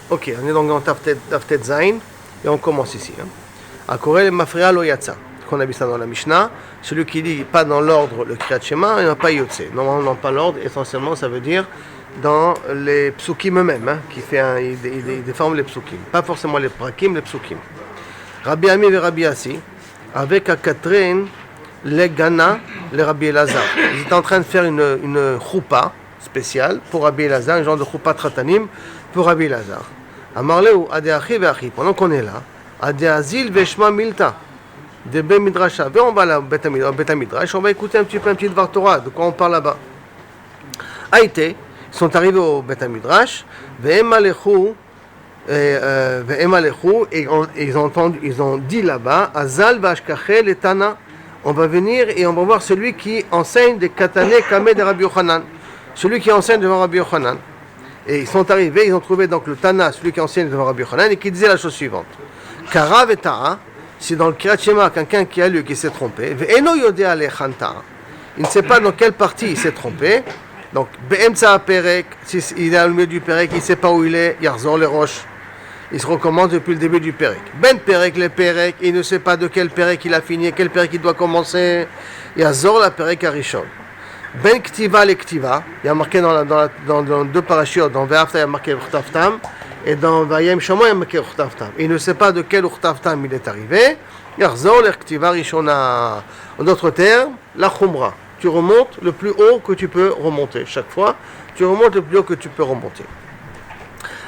Ok, on est donc dans Taftet Zain, et on commence ici. Akorel Mafria Lo Yatsa, qu'on a vu ça dans la Mishnah. Celui qui dit pas dans l'ordre le Kriyat Shema, il n'a pas Yotse. Normalement, pas l'ordre, essentiellement, ça veut dire dans les psukim eux-mêmes, qui fait il déforme les psukim. Pas forcément les prakim, les psukim. Rabbi Ami et Rabbi Assi, avec à Catherine, les Gana, les Rabbi Elazar. Ils étaient en train de faire une choupa spéciale pour Rabbi Elazar, un genre de choupa tratanim pour Rabbi Elazar. Amarleu, Adeachi ve'achi, pendant qu'on est là, Adeazil ve'shma milta, de Ben Midrasha. On va là au Bet Midrash, on va écouter un petit Dvar Torah, de quoi on parle là-bas. Aïté, ils sont arrivés au Bet Midrash, ve'em alechu, et ils ont dit là-bas, Azal v'ashkachel et Tana, on va venir et on va voir celui qui enseigne des Katane Kameh de Rabbi Yochanan, celui qui enseigne devant Rabbi Yochanan. Et ils sont arrivés, ils ont trouvé donc le Tana, celui qui enseigne devant Rabbi Yochanan, et qui disait la chose suivante. Karav et Ta'a, c'est dans le Kriyat Shema, quelqu'un qui a lu, qui s'est trompé. Ve'eno yodea lechan Ta'a. Il ne sait pas dans quelle partie il s'est trompé. Donc, Be'emtsa Perek, il est au milieu du Perek, il ne sait pas où il est, Yarzor les roches. Il se recommence depuis le début du Perek. Ben Perek, le Perek, il ne sait pas de quel Perek il a fini, quel Perek il doit commencer. Yarzor la Perek Arishon. Ben Ktiva le Ktiva, il y a marqué dans deux parachutes, dans Ve'afta il y a marqué Urtaftam, et dans Vayem Shamo il y a marqué Urtaftam. Il ne sait pas de quel Urtaftam il est arrivé. Yarzor le Ktiva Rishona. En d'autres termes, la Khumra. Tu remontes le plus haut que tu peux remonter. Chaque fois, tu remontes le plus haut que tu peux remonter.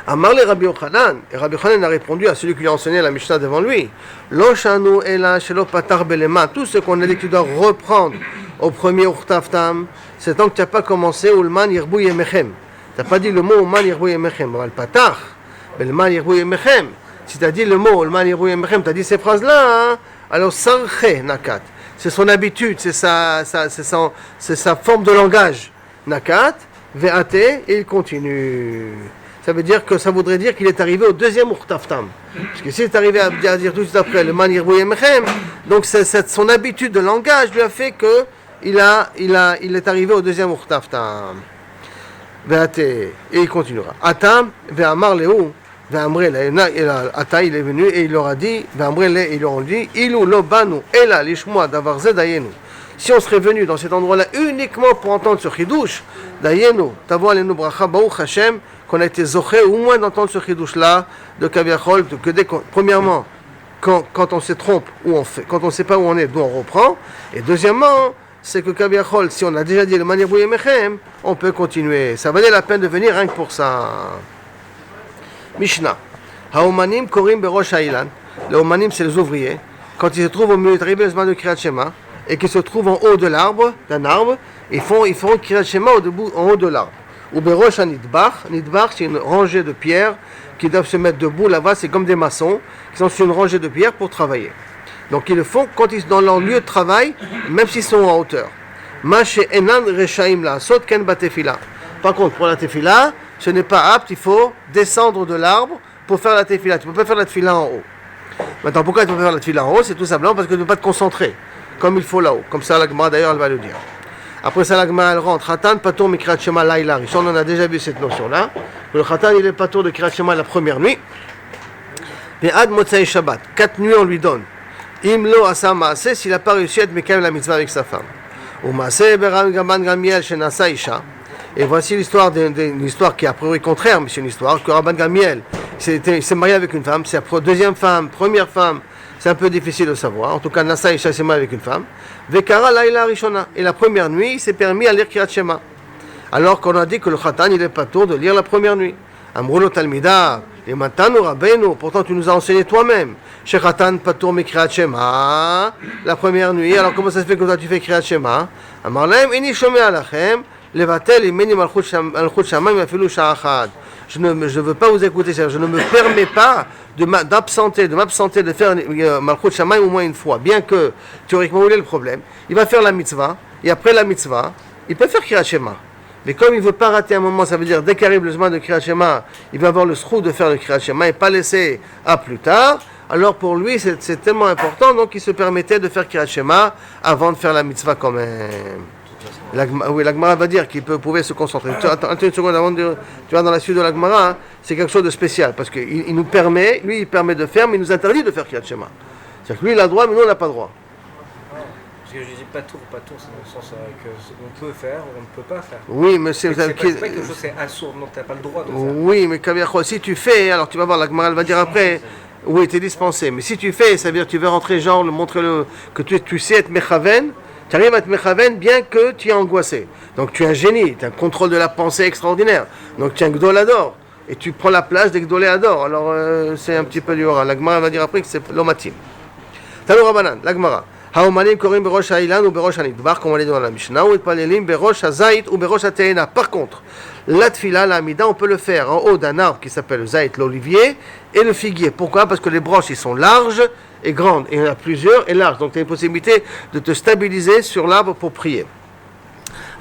Amar le Rabbi Yochanan, et Rabbi Yochanan a répondu à celui qui lui a enseigné la Mishnah devant lui. Lo shanu ela shelo patar belema. Tout ce qu'on a dit que tu dois reprendre au premier Urtaftam, c'est tant que tu n'as pas commencé Ulman Yirbou Yemechem. Tu n'as pas dit le mot Ulman Yirbou Yemechem. Al patar, Belman Yirbou Yemechem. Si tu as dit le mot Ulman Yirbou Yemechem, tu as dit ces phrases-là, hein? Alors sarche nakat. C'est son habitude, c'est sa forme de langage. Nakat, ve'ate, et il continue. Ça veut dire que ça voudrait dire qu'il est arrivé au deuxième Urtaftam. Parce que s'il est arrivé à dire tout de suite après le Man Yirbou Yemechem, donc son habitude de langage lui a fait que il est arrivé au deuxième Urtaftam. Ve'ate, et il continuera. Atam, ve'amar lehu, ve'amre le, Ata il est venu et il leur a dit, ve'amre le, ils leur ont dit, ilu lo banu ela lishmoa davar ze dayenu. Si on serait venu dans cet endroit-là uniquement pour entendre ce chidouche, dayenu, tavo alenu bracha baruch Hashem, qu'on a été zoché au moins d'entendre ce chidouche-là de Kaviachol, que premièrement, quand on se trompe, quand on ne sait pas où on est, d'où on reprend, et deuxièmement, c'est que Kaviachol, si on a déjà dit le Man Yirbou Yemechem, on peut continuer. Ça valait la peine de venir rien que pour ça. Mishnah. Haomanim korim berosh ha'ilan. Les Omanim, c'est les ouvriers. Quand ils se trouvent au milieu de le Zman de Kriyat Shema, et qu'ils se trouvent en haut de l'arbre, d'un arbre, ils font Kriyat Shema en haut de l'arbre. Ou berosh ha-nidbach. Nidbach, c'est une rangée de pierres qui doivent se mettre debout là-bas, c'est comme des maçons, qui sont sur une rangée de pierres pour travailler. Donc ils le font quand ils sont dans leur lieu de travail, même s'ils sont en hauteur. Mashe enan reshaim la sot ken batefila. Par contre, pour la tefila, ce n'est pas apte, il faut descendre de l'arbre pour faire la tefila. Tu ne peux pas faire la tefila en haut. Maintenant, pourquoi tu ne peux pas faire la tefila en haut? C'est tout simplement parce que tu ne peux pas te concentrer, comme il faut là-haut. Comme ça, la Gemara d'ailleurs, elle va le dire. Après ça, la Gemara, elle rentre. Khatan patur mi Kriyat Shema laila rishon. On a déjà vu cette notion-là. Le Khatan, il est patur de Kriyat Shema la première nuit. Et ad motzai Shabbat. 4 nuits, on lui donne. Imlo asa maaseh, s'il n'a pas réussi à être mekayem la mitzvah avec sa femme. Ou maaseh beram gaban gamiel shenasa isha. Et voici l'histoire d'une histoire qui est a priori contraire, mais c'est une histoire que Rabban Gamiel s'est marié avec une femme, c'est la deuxième femme, première femme, c'est un peu difficile de savoir. En tout cas, Nasa Isha s'est marié avec une femme. Vekara Laila Rishona. Et la première nuit, il s'est permis à lire Kriyat Shema. Alors qu'on a dit que le Khatan, il n'est pas tour de lire la première nuit. Amrulo Talmida, les Matanu Rabbeinu, pourtant tu nous as enseigné toi-même. Chez Khatan, Patour mi Kriyat Shema, la première nuit. Alors comment ça se fait que toi tu fais Kriyat Shema? Amarlem, ini shomea lachem. Levatel imeni malchut shamayim afilu shah achad. Je ne veux pas vous écouter, je ne me permets pas de m'absenter de faire malchut shamayim au moins une fois. Bien que, théoriquement, où est le problème? Il va faire la mitzvah, et après la mitzvah, il peut faire Kriyat Shema. Mais comme il ne veut pas rater un moment, ça veut dire dès qu'arrive le zman de Kriyat Shema, il va avoir le srou de faire le Kriyat Shema et pas laisser à plus tard. Alors pour lui, c'est tellement important, donc il se permettait de faire Kriyat Shema avant de faire la mitzvah quand même. Oui, la Gemara va dire qu'il pouvait se concentrer. Attends une seconde avant de. Tu vas dans la suite de la Gemara, hein, c'est quelque chose de spécial parce qu'il nous permet, lui, il permet de faire, mais il nous interdit de faire Kriyat Shema. C'est-à-dire que lui, il a le droit, mais nous, on n'a pas le droit. Parce que je dis pas tout, c'est dans le sens qu'on peut faire ou on ne peut pas faire. Oui, mais c'est pas quelque chose, c'est assourd, donc tu n'as pas le droit de faire. Oui, mais si tu fais, alors tu vas voir, la Gemara va dire après, oui, tu es dispensé. Mais si tu fais, ça veut dire que tu veux rentrer, genre, montrer que tu sais être Mechaven. Tu arrives à être Mechaven bien que tu es angoissé. Donc tu es un génie, tu as un contrôle de la pensée extraordinaire. Donc tu es un Gdolador. Et tu prends la place des Gdoléador. Alors c'est un petit peu du oral. La Gemara va dire après que c'est l'omatim. Tano Rabbanan, la Gemara. Haomanim korim berosh ha'ilan ou berosh hanidbar, comme on l'a dit dans la Mishnah, ou etpalelim berosh hazait ou berosh hateena. Par contre, la tfila, la amida, on peut le faire en haut d'un arbre qui s'appelle le zaït, l'olivier, et le figuier. Pourquoi? Parce que les branches, ils sont larges et grandes. Et il y en a plusieurs et larges. Donc tu as une possibilité de te stabiliser sur l'arbre pour prier.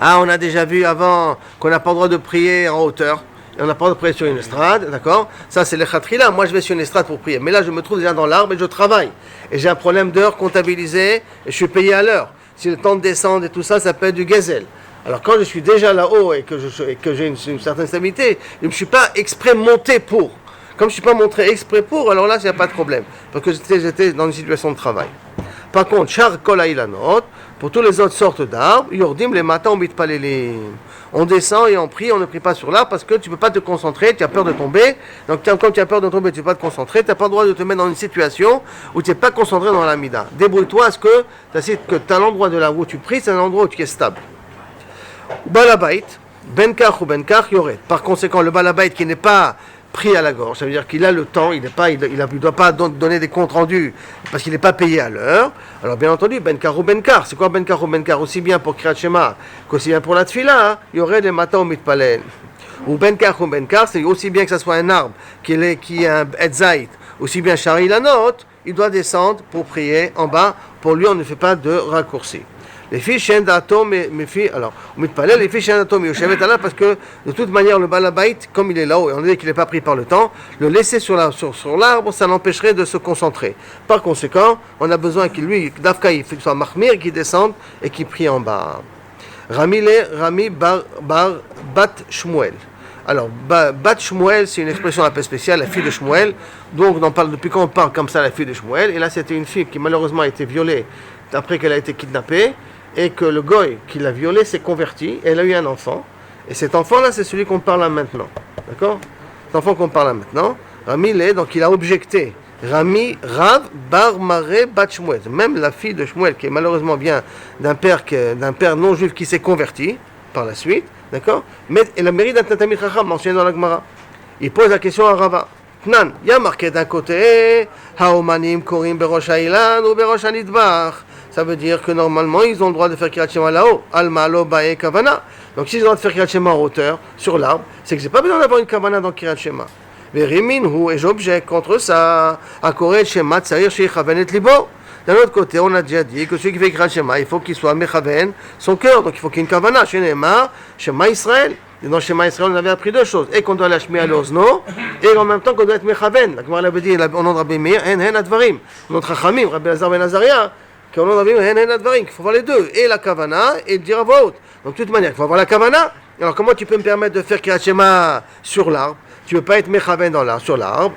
Ah, on a déjà vu avant qu'on n'a pas le droit de prier en hauteur. Et on n'a pas le droit de prier sur une estrade, d'accord? Ça, c'est le khatrila. Moi, je vais sur une estrade pour prier. Mais là, je me trouve déjà dans l'arbre et je travaille. Et j'ai un problème d'heure comptabilisé et je suis payé à l'heure. Si le temps de descendre et tout ça, ça peut être du gazelle. Alors, quand je suis déjà là-haut et que j'ai une certaine stabilité, je ne me suis pas exprès monté pour. Comme je ne suis pas montré exprès pour, alors là, il n'y a pas de problème. Parce que j'étais dans une situation de travail. Par contre, char kol ha'ilanot, pour toutes les autres sortes d'arbres, yordim les matins on mitpalelim. On descend et on prie, on ne prie pas sur l'arbre parce que tu ne peux pas te concentrer, tu as peur de tomber. Donc, comme tu as peur de tomber, tu ne peux pas te concentrer, tu n'as pas le droit de te mettre dans une situation où tu n'es pas concentré dans la mida. Débrouille-toi à ce que tu as l'endroit de là où tu pries, c'est un endroit où tu es stable. Balabait, benkach ou benkach, yoret. Par conséquent, le balabait qui n'est pas pris à la gorge, ça veut dire qu'il a le temps, il ne doit pas donner des comptes rendus parce qu'il n'est pas payé à l'heure. Alors bien entendu, benkar ou benkar, c'est quoi benkar ou benkar? Aussi bien pour Kriyat Shema qu'aussi bien pour la tfila, hein, il y aurait des matins au mitpalel. Ou benkar, c'est aussi bien que ce soit un arbre qui est un etzaït, aussi bien shari la note, il doit descendre pour prier en bas. Pour lui, on ne fait pas de raccourci. Les filles chaînes d'atome, mes filles, alors, on met pas les filles chaînes d'atome, parce que de toute manière, le balabait, comme il est là-haut, et on dit qu'il n'est pas pris par le temps, le laisser sur l'arbre, ça l'empêcherait de se concentrer. Par conséquent, on a besoin qu'il lui, d'Afka, il soit mahmir, qu'il descende et qu'il prie en bas. Rami bar bat Shmuel. Alors, bat Shmuel, c'est une expression un peu spéciale, la fille de Shmuel. Donc, on en parle depuis quand on parle comme ça, la fille de Shmuel. Et là, c'était une fille qui malheureusement a été violée après qu'elle a été kidnappée. Et que le goy qui l'a violée s'est converti, et elle a eu un enfant, et cet enfant-là, c'est celui qu'on parle là maintenant. D'accord? Cet enfant qu'on parle là maintenant, Rami donc il a objecté. Rami Rav Bar Mare Bat Shmuel. Même la fille de Shmuel, qui est malheureusement vient d'un père non juif qui s'est converti par la suite, d'accord? Mais elle a mérite d'un Tamid Chacham mentionné dans la Gemara. Il pose la question à Rava. Tnan, il y a marqué d'un côté, Haomanim Korim Berosh Ha'ilan ou Berosh Hanidbar. Ça veut dire que normalement, ils ont le droit de faire Kriyat Shema là-haut. Alma lo ba'e kavana. Donc, s'ils ont le droit de faire Kriyat Shema en hauteur, sur l'arbre, c'est que j'ai pas besoin d'avoir une kavana dans Kriyat Shema. Veriminhu, et j'objecte contre ça. Akoret Shema tsarir shechaven et libo. D'un autre côté, on a déjà dit que celui qui fait Kriyat Shema, il faut qu'il soit mechaven son cœur. Donc, il faut qu'il y ait une kavana. Chez Neymar, Shema Israël. Et dans Shema Israël, on avait appris deux choses. Et qu'on doit l'ashmi à l'ozno, et en même temps qu'on doit être mechaven. La Gemara l'avait dit, on en Rabbi Meir, en advarim. Notre Chachamim, Rabbi Lazar ben Azaria, qu'on en avait il faut voir les deux, et la kavana, et le dire à voix haute. Donc, de toute manière, il faut avoir la kavana. Alors, comment tu peux me permettre de faire Kriyat Shema sur l'arbre? Tu ne peux pas être mechaven sur l'arbre.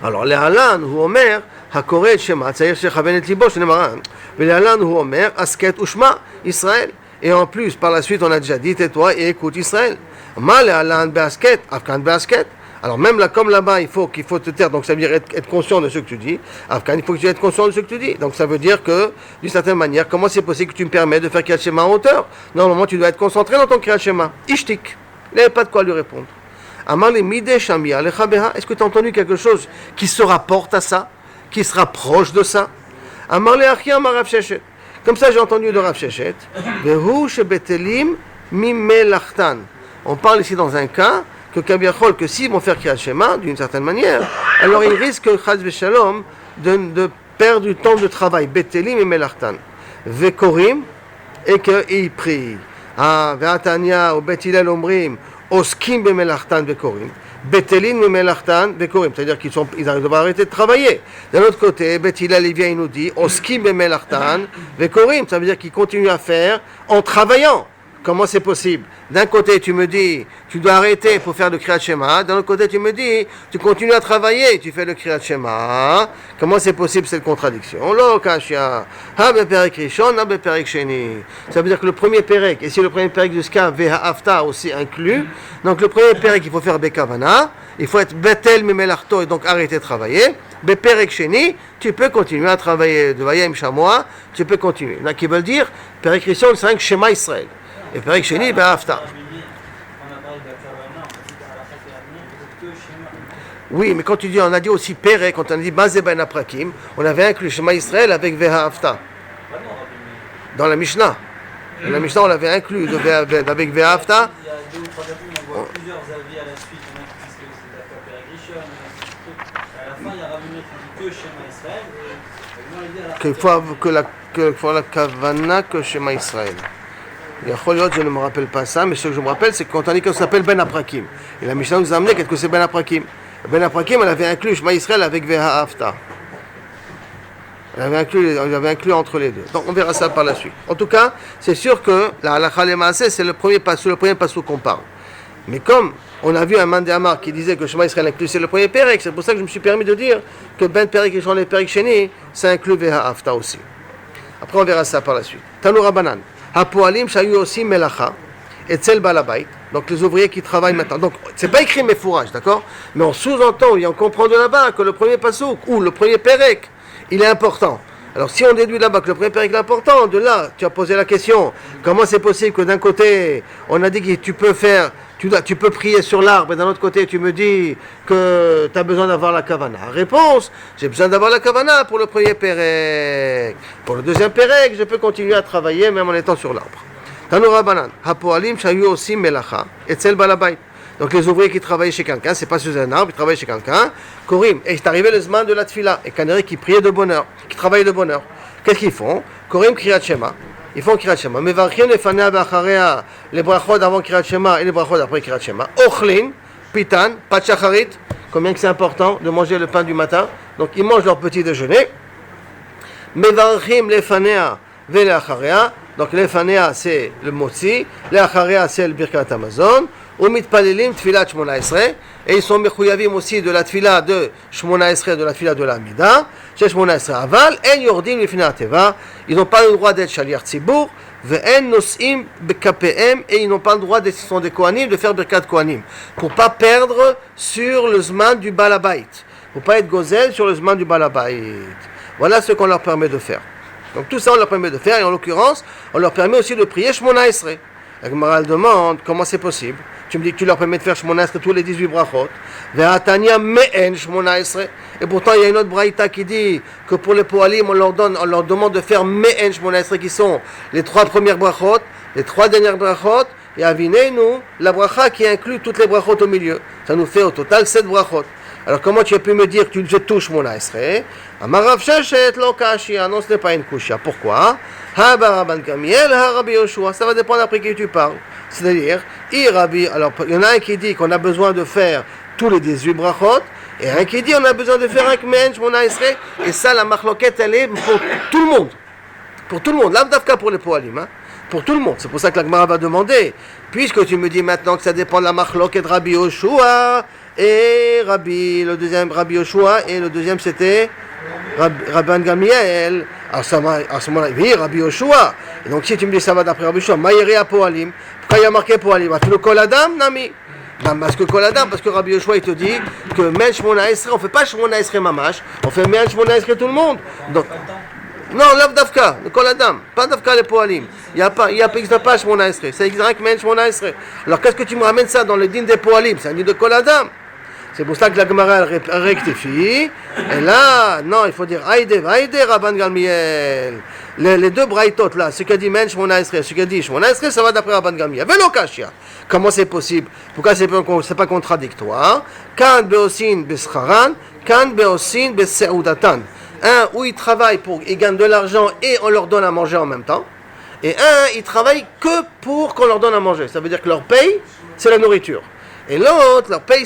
Alors, Le'alan ou Omer, Hakoret Shema, c'est-à-dire shechaven et libo, ce n'est pas rien. Mais Le'alan ou Omer, Asket Ushma, Israël. Et en plus, par la suite, on a déjà dit, tais-toi et écoute Israël. Ma Le'alan Be'asket, Afkan Be'asket. Alors même là, comme là-bas, il faut te taire, donc ça veut dire être conscient de ce que tu dis. Afghan, il faut que tu sois conscient de ce que tu dis. Donc ça veut dire que, d'une certaine manière, comment c'est possible que tu me permets de faire Kriyat Shema en hauteur? Normalement, tu dois être concentré dans ton Kriyat Shema. Ishtik. Il n'avait pas de quoi lui répondre. Amar mide shamia lechabeha. Est-ce que tu as entendu quelque chose qui se rapporte à ça, qui se rapproche de ça? Amar le achia amar Rav Sheshet. Comme ça, j'ai entendu de Rav Sheshet. Vehu shebetelim mimelachtan. On parle ici dans un cas que s'ils vont faire Kriyat Shema, d'une certaine manière, alors ils risquent, Chaz v'Shalom, de perdre du temps de travail. Betelim et Melartan. Vekorim, et qu'ils prient. Ve'atania, ou Betilel Omrim, Oskim be Melartan Vekorim. Betelin Memelachtan Bekorim, c'est-à-dire qu'ils arrivent à arrêter de travailler. D'un autre côté, Bet Hillel il nous dit Oskim Memelachtan Bekorim, ça veut dire qu'ils continuent à faire en travaillant. Comment c'est possible? D'un côté, tu me dis, tu dois arrêter pour faire le Kriyat Shema. D'un autre côté, tu me dis, tu continues à travailler, tu fais le Kriyat Shema. Comment c'est possible cette contradiction? Lo kashya. Ha beperek rishon, ha beperek sheni. Ça veut dire que le premier perek, et si le premier perek jusqu'à Veha Afta aussi inclus, donc le premier perek, il faut faire Bekavana, il faut être Betel Memelachto et donc arrêter de travailler. Beperek sheni, tu peux continuer à travailler. De Vayem Shamoa, tu peux continuer. Là, qui veut dire, perek rishon, c'est un Shema Israël. Et Perek Sheni, Be'afta. Oui, mais quand tu dis, on a dit aussi Perek, quand on a dit Mazé Ben Aprakim, on avait inclus Shema Israël avec Ve'afta. Dans la Mishnah. Dans la Mishnah, on l'avait inclus avec Ve'afta. Il y a 2 ou 3 avis, on voit plusieurs avis à la suite. Il y en a qui disent que c'est d'accord Perek Rishon, à la fin, il y a Rabbi Meir qui dit que Shema Israël. Qu'il faut la Kavana que Shema Israël. Je ne me rappelle pas ça, mais ce que je me rappelle, c'est que quand on dit qu'on s'appelle Ben Aprakim, et la Mishnah nous a amené qu'est-ce que c'est Ben Aprakim. Ben Aprakim, elle avait inclus Shema Israël avec Veha Afta. Elle avait inclus entre les deux. Donc on verra ça par la suite. En tout cas, c'est sûr que la halakha le maaseh, c'est le premier passage qu'on parle. Mais comme on a vu un Mandéamar qui disait que Shema Israël inclut, c'est le premier Perek, c'est pour ça que je me suis permis de dire que Ben Perek et Shon Perek Sheni, ça inclut Veha Afta aussi. Après on verra ça par la suite. Tanoura Banan. Hapoalim shayu aussi melacha etzel balabait. Donc les ouvriers qui travaillent maintenant. Donc c'est pas écrit méfourage, d'accord? Mais on sous-entend et on comprend de là-bas que le premier pasouk ou le premier perek, il est important. Alors si on déduit là-bas que le premier perek est important, de là tu as posé la question, comment c'est possible que d'un côté on a dit que tu peux prier sur l'arbre, et d'un autre côté tu me dis que tu as besoin d'avoir la kavana. Réponse, j'ai besoin d'avoir la kavana pour le premier perek. Pour le deuxième perek, je peux continuer à travailler même en étant sur l'arbre. Tanoura banan, hapoalim shayu aussi melacha, etzel balabait. Donc les ouvriers qui travaillaient chez quelqu'un, c'est pas sur un arbre, ils travaillaient chez quelqu'un, Korim, et c'est arrivé le zman de la tfila, et Kaneri qui priait de bonheur, qui travaillait de bonheur. Qu'est-ce qu'ils font? Korim kriyat shema. Ils font Kriyat Shema. Mevarchim lefanea b'acharea, les brachot avant Kriyat Shema et les brachot après Kriyat Shema. Ochlin, pitan, pat shacharit. Combien que c'est important de manger le pain du matin. Donc ils mangent leur petit déjeuner. Mevarchim lefanea ve'leacharea. Donc lefanea c'est le motzi, leacharea c'est le birkat Amazon. Umitpalelim tfilat shmona esrei. Et ils sont mechuyavim aussi de la tfila de shmona esrei, de la tfila de la mida. Chez shmona esrei aval, en yordim lifnei ateva. Ils n'ont pas le droit d'être shaliach tzibour. Ve'en nosim bekapeem. Et ils n'ont pas le droit d'être, ce sont des kohanim, de faire birkat kohanim. Pour pas perdre sur le zman du balabait. Pour pas être gozel sur le zman du balabait. Voilà ce qu'on leur permet de faire. Donc tout ça on leur permet de faire. Et en l'occurrence, on leur permet aussi de prier shmona esrei. La Gemara demande comment c'est possible. Tu me dis que tu leur permets de faire Shmona Esrei tous les 18 brachot. Ve'atania me'en Shmona Esrei. Et pourtant, il y a une autre braïta qui dit que pour les poalim, on leur demande de faire me'en Shmona Esrei, qui sont les 3 premières brachot, les 3 dernières brachot, et avineinu, la bracha qui inclut toutes les brachot au milieu. Ça nous fait au total 7 brachot. Alors comment tu as pu me dire que je touche Shmona Esrei? Amarav Sheshet lo kashia. Non, ce n'est pas une kushia. Pourquoi? Ha baraban Gamiel, ha Rabbi Yoshua. Ça va dépendre après qui tu parles. C'est-à-dire, alors il y en a un qui dit qu'on a besoin de faire tous les 18 brachot, et un qui dit on a besoin de faire un kmen, shmona esrei, et ça la machloket elle est pour tout le monde. Pour tout le monde, l'avdavka pour les poalim, hein, pour tout le monde. C'est pour ça que la Gemara va demander, puisque tu me dis maintenant que ça dépend de la machloket Rabbi Yoshua, et le deuxième Rabbi Yoshua, et le deuxième c'était Rabban Gamiel. À ce moment-là, oui, Rabbi Yoshua. Et donc si tu me dis ça va d'après Rabbi Yoshua, Maïri à Poalim, pourquoi il y a marqué Poalim? Tu le kol adam, Nami? Parce que kol adam, parce que Rabbi Yoshua il te dit que men shmona esrei, on fait pas shmona esrei mamash, on fait men shmona esrei tout le monde. Donc, non, l'av davka, le kol adam, pas davka les Poalim. Il n'existe pas shmona esrei, ça existe rien que men shmona esrei. Alors qu'est-ce que tu me ramènes ça dans le din des Poalim? C'est un din de kol adam. C'est pour ça que la Gemara rectifie. Et là, non, il faut dire Aïde, Rabban Gamiel. Les deux braïtot là, ce qu'a dit Men Shmona Esrei, ce qu'a dit Shmona Esrei, ça va d'après Rabban Gamiel. Velo Kashia. Comment c'est possible? Pourquoi c'est pas contradictoire? Kan beosin bescharan, kan beosin beseudatan. Un où ils travaillent ils gagnent de l'argent et on leur donne à manger en même temps. Et un, ils travaillent que pour qu'on leur donne à manger. Ça veut dire que leur paye, c'est la nourriture. Et l'autre, leur paye,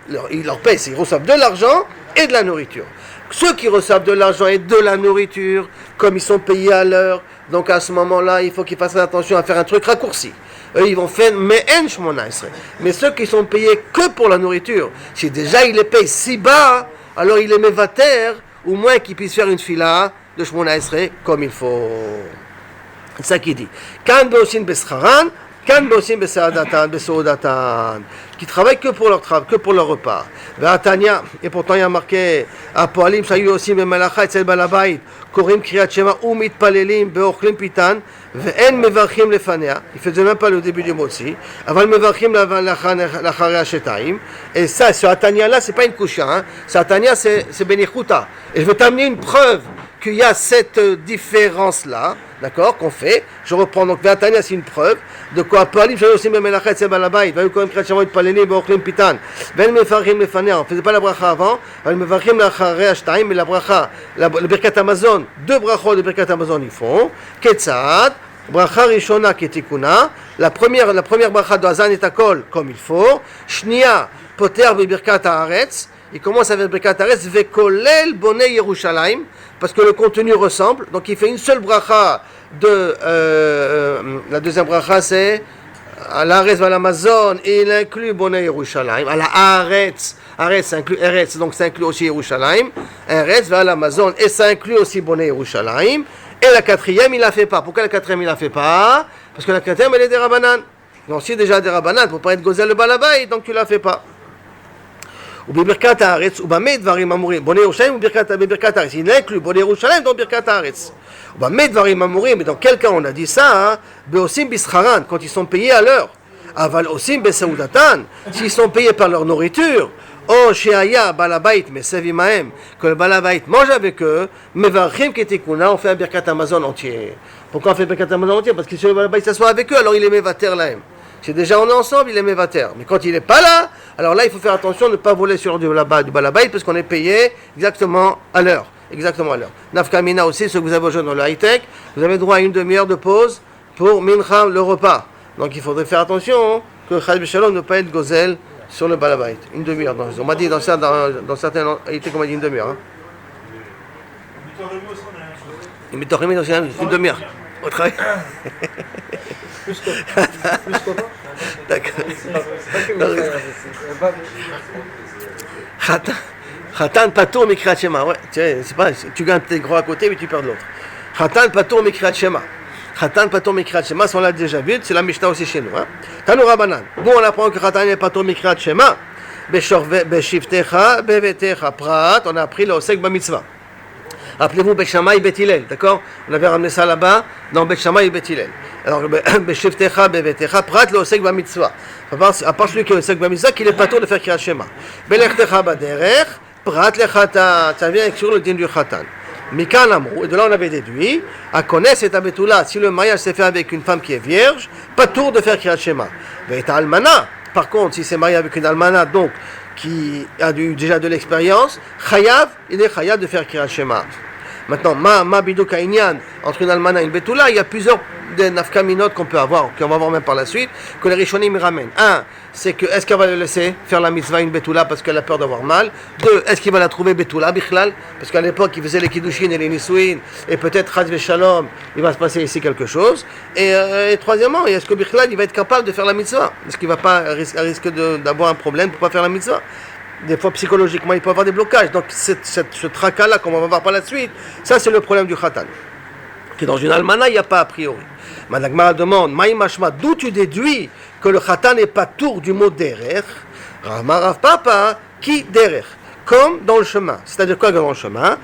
ils reçoivent de l'argent et de la nourriture. Ceux qui reçoivent de l'argent et de la nourriture, comme ils sont payés à l'heure, donc à ce moment-là, il faut qu'ils fassent attention à faire un truc raccourci. Eux, ils vont faire me'en shmona esrei. Mais ceux qui sont payés que pour la nourriture, si déjà ils les payent si bas, alors il les met vater, au moins qu'ils puissent faire une fila de shmona esrei comme il faut. C'est ça qu'il dit. Kan beosin bescharan, kan beosin besaudatan, qui travaillent que pour leur travail, que pour leur repas. Et pourtant il y a marqué à Poalim, Shayu aussi Memalacha etzel balabait, Korim kriyat shema umitpalelim beochlim pitan, ve'en mevarchim lefanea. Il faisait même pas le début du motzi. Aval mevarchim lacharei hashetaim. Et ça, ce Atania là, c'est pas une kusha, hein. Ce Atania, c'est benichuta. Et je vais t'amener une preuve qu'il y a cette différence-là, d'accord, qu'on fait. Je reprends donc, Vatania, c'est une preuve de quoi Palim, j'avais aussi même la chète, c'est balabait, va quand même créer de Paleni, Bochlim Pitan, Ven Mefarim le Fanea, on faisait pas la bracha avant, elle me varim la Chareashtaim, mais la bracha, le Birkat Amazon, deux brachos de Birkat Amazon ils font, Ketzad, bracha Rishona Ketikuna, la première bracha de Hazan et Akol, comme il faut, Shnia, Poter Birkat Haaretz, il commence avec Birkat Haaretz, Vekolel Bonei Yerushalayim, parce que le contenu ressemble, donc il fait une seule bracha de la deuxième bracha c'est à l'Aretz à l'Amazon et il inclut Bonei Yerushalayim, à la Haaretz, Haaretz inclut Eretz, donc ça inclut aussi Yerushalayim, Eretz va à l'Amazon et ça inclut aussi Bonei Yerushalayim, et la quatrième il la fait pas. Pourquoi la quatrième il la fait pas? Parce que la quatrième elle est des Rabbanan, donc si déjà des Rabbanan pour pas être gozel le balabay, donc tu la fais pas. ובברכת הארץ, ובמה דברים אמורים? בוני ירושלים ובברכת הארץ. Il inclut בוני ירושלים dans ברכת הארץ. ובמה דברים אמורים? Mais dans quel cas on a dit ça? בעושים בשכרן, quand ils sont payés à l'heure. אבל עושים בסעודתן, s'ils sont payés par leur nourriture. או שהיה בעל הבית מסב עמהם, que le בעל הבית mange avec eux, מברכים כתיקונה, on fait un ברכת המזון entier. Pourquoi on fait ברכת המזון entier? Parce que si le בעל הבית s'assoit avec eux, alors il est mévater להם. Si déjà on est ensemble, il est mévater. Mais quand il n'est pas là, alors là il faut faire attention de ne pas voler sur du balabait parce qu'on est payé exactement à l'heure. Exactement à l'heure. Nafkamina aussi, ceux que vous avez rejoint dans le high-tech, vous avez droit à une demi-heure de pause pour mincha, le repas. Donc il faudrait faire attention que Chaz Shalom ne pas être gozel sur le balabait. Une demi-heure. On m'a dit dans certains high-tech, on m'a dit une demi-heure. Une demi-heure. Au travail. Plus quoi pas? D'accord. Khatan patour mikrat shema. Ouais, c'est pas, tu gagnes peut-être gros à côté mais tu perds de l'autre. Khatan patour mikrat shema. Khatan patour mikrat shema, on l'a déjà vu, c'est la Mishnah aussi chez nous, hein. Tanu Rabbanan. Bon, on apprend que Khatan est patour mikrat shema. Beshivtecha bevetecha prat, on a appris le osek ba mitzvah. Rappelez-vous Bet Shammai et Bet Hillel, d'accord? On avait ramené ça là-bas dans Bet Shammai et Bet Hillel. Alors, Beshivtecha bevetecha prat le osek ba mitzvah. À part celui qui est osek ba mitzvah, qu'il est pas tôt de faire Kriyat Shema. Belechtecha baderech prat le khatan. Ça vient sur le din du khatan. Mikan amrou, et de là on avait déduit, à connaître cette abetoula, si le mariage s'est fait avec une femme qui est vierge, pas tour de faire Kriyat Shema. Mais almana, par contre, si c'est marié avec une almana, donc qui a eu déjà de l'expérience, chayav, il est chayav de faire Kriyat Shema. Maintenant, ma bidou kainyan, entre une almana et une betoula, il y a plusieurs nafkaminot qu'on peut avoir, qu'on va voir même par la suite, que les rishonim ramènent. Un, c'est que est-ce qu'elle va le laisser faire la mitzvah une betoula parce qu'elle a peur d'avoir mal? Deux, est-ce qu'il va la trouver betoula bichlal? Parce qu'à l'époque, il faisait les kiddushin et les nisouin, et peut-être chaz shalom, il va se passer ici quelque chose. Et troisièmement, est-ce que bichlal, il va être capable de faire la mitzvah? Est-ce qu'il va pas risquer d'avoir un problème pour pas faire la mitzvah? Des fois, psychologiquement, il peut avoir des blocages. Donc, ce tracas-là, comme on va voir par la suite, ça, c'est le problème du khatan. Que dans une almana, il n'y a pas a priori. Madame Gmara demande, Maïmashma, d'où tu déduis que le khatan n'est pas tour du mot derer? Rav Papa, qui derer? Comme dans le chemin. C'est-à-dire quoi dans le chemin?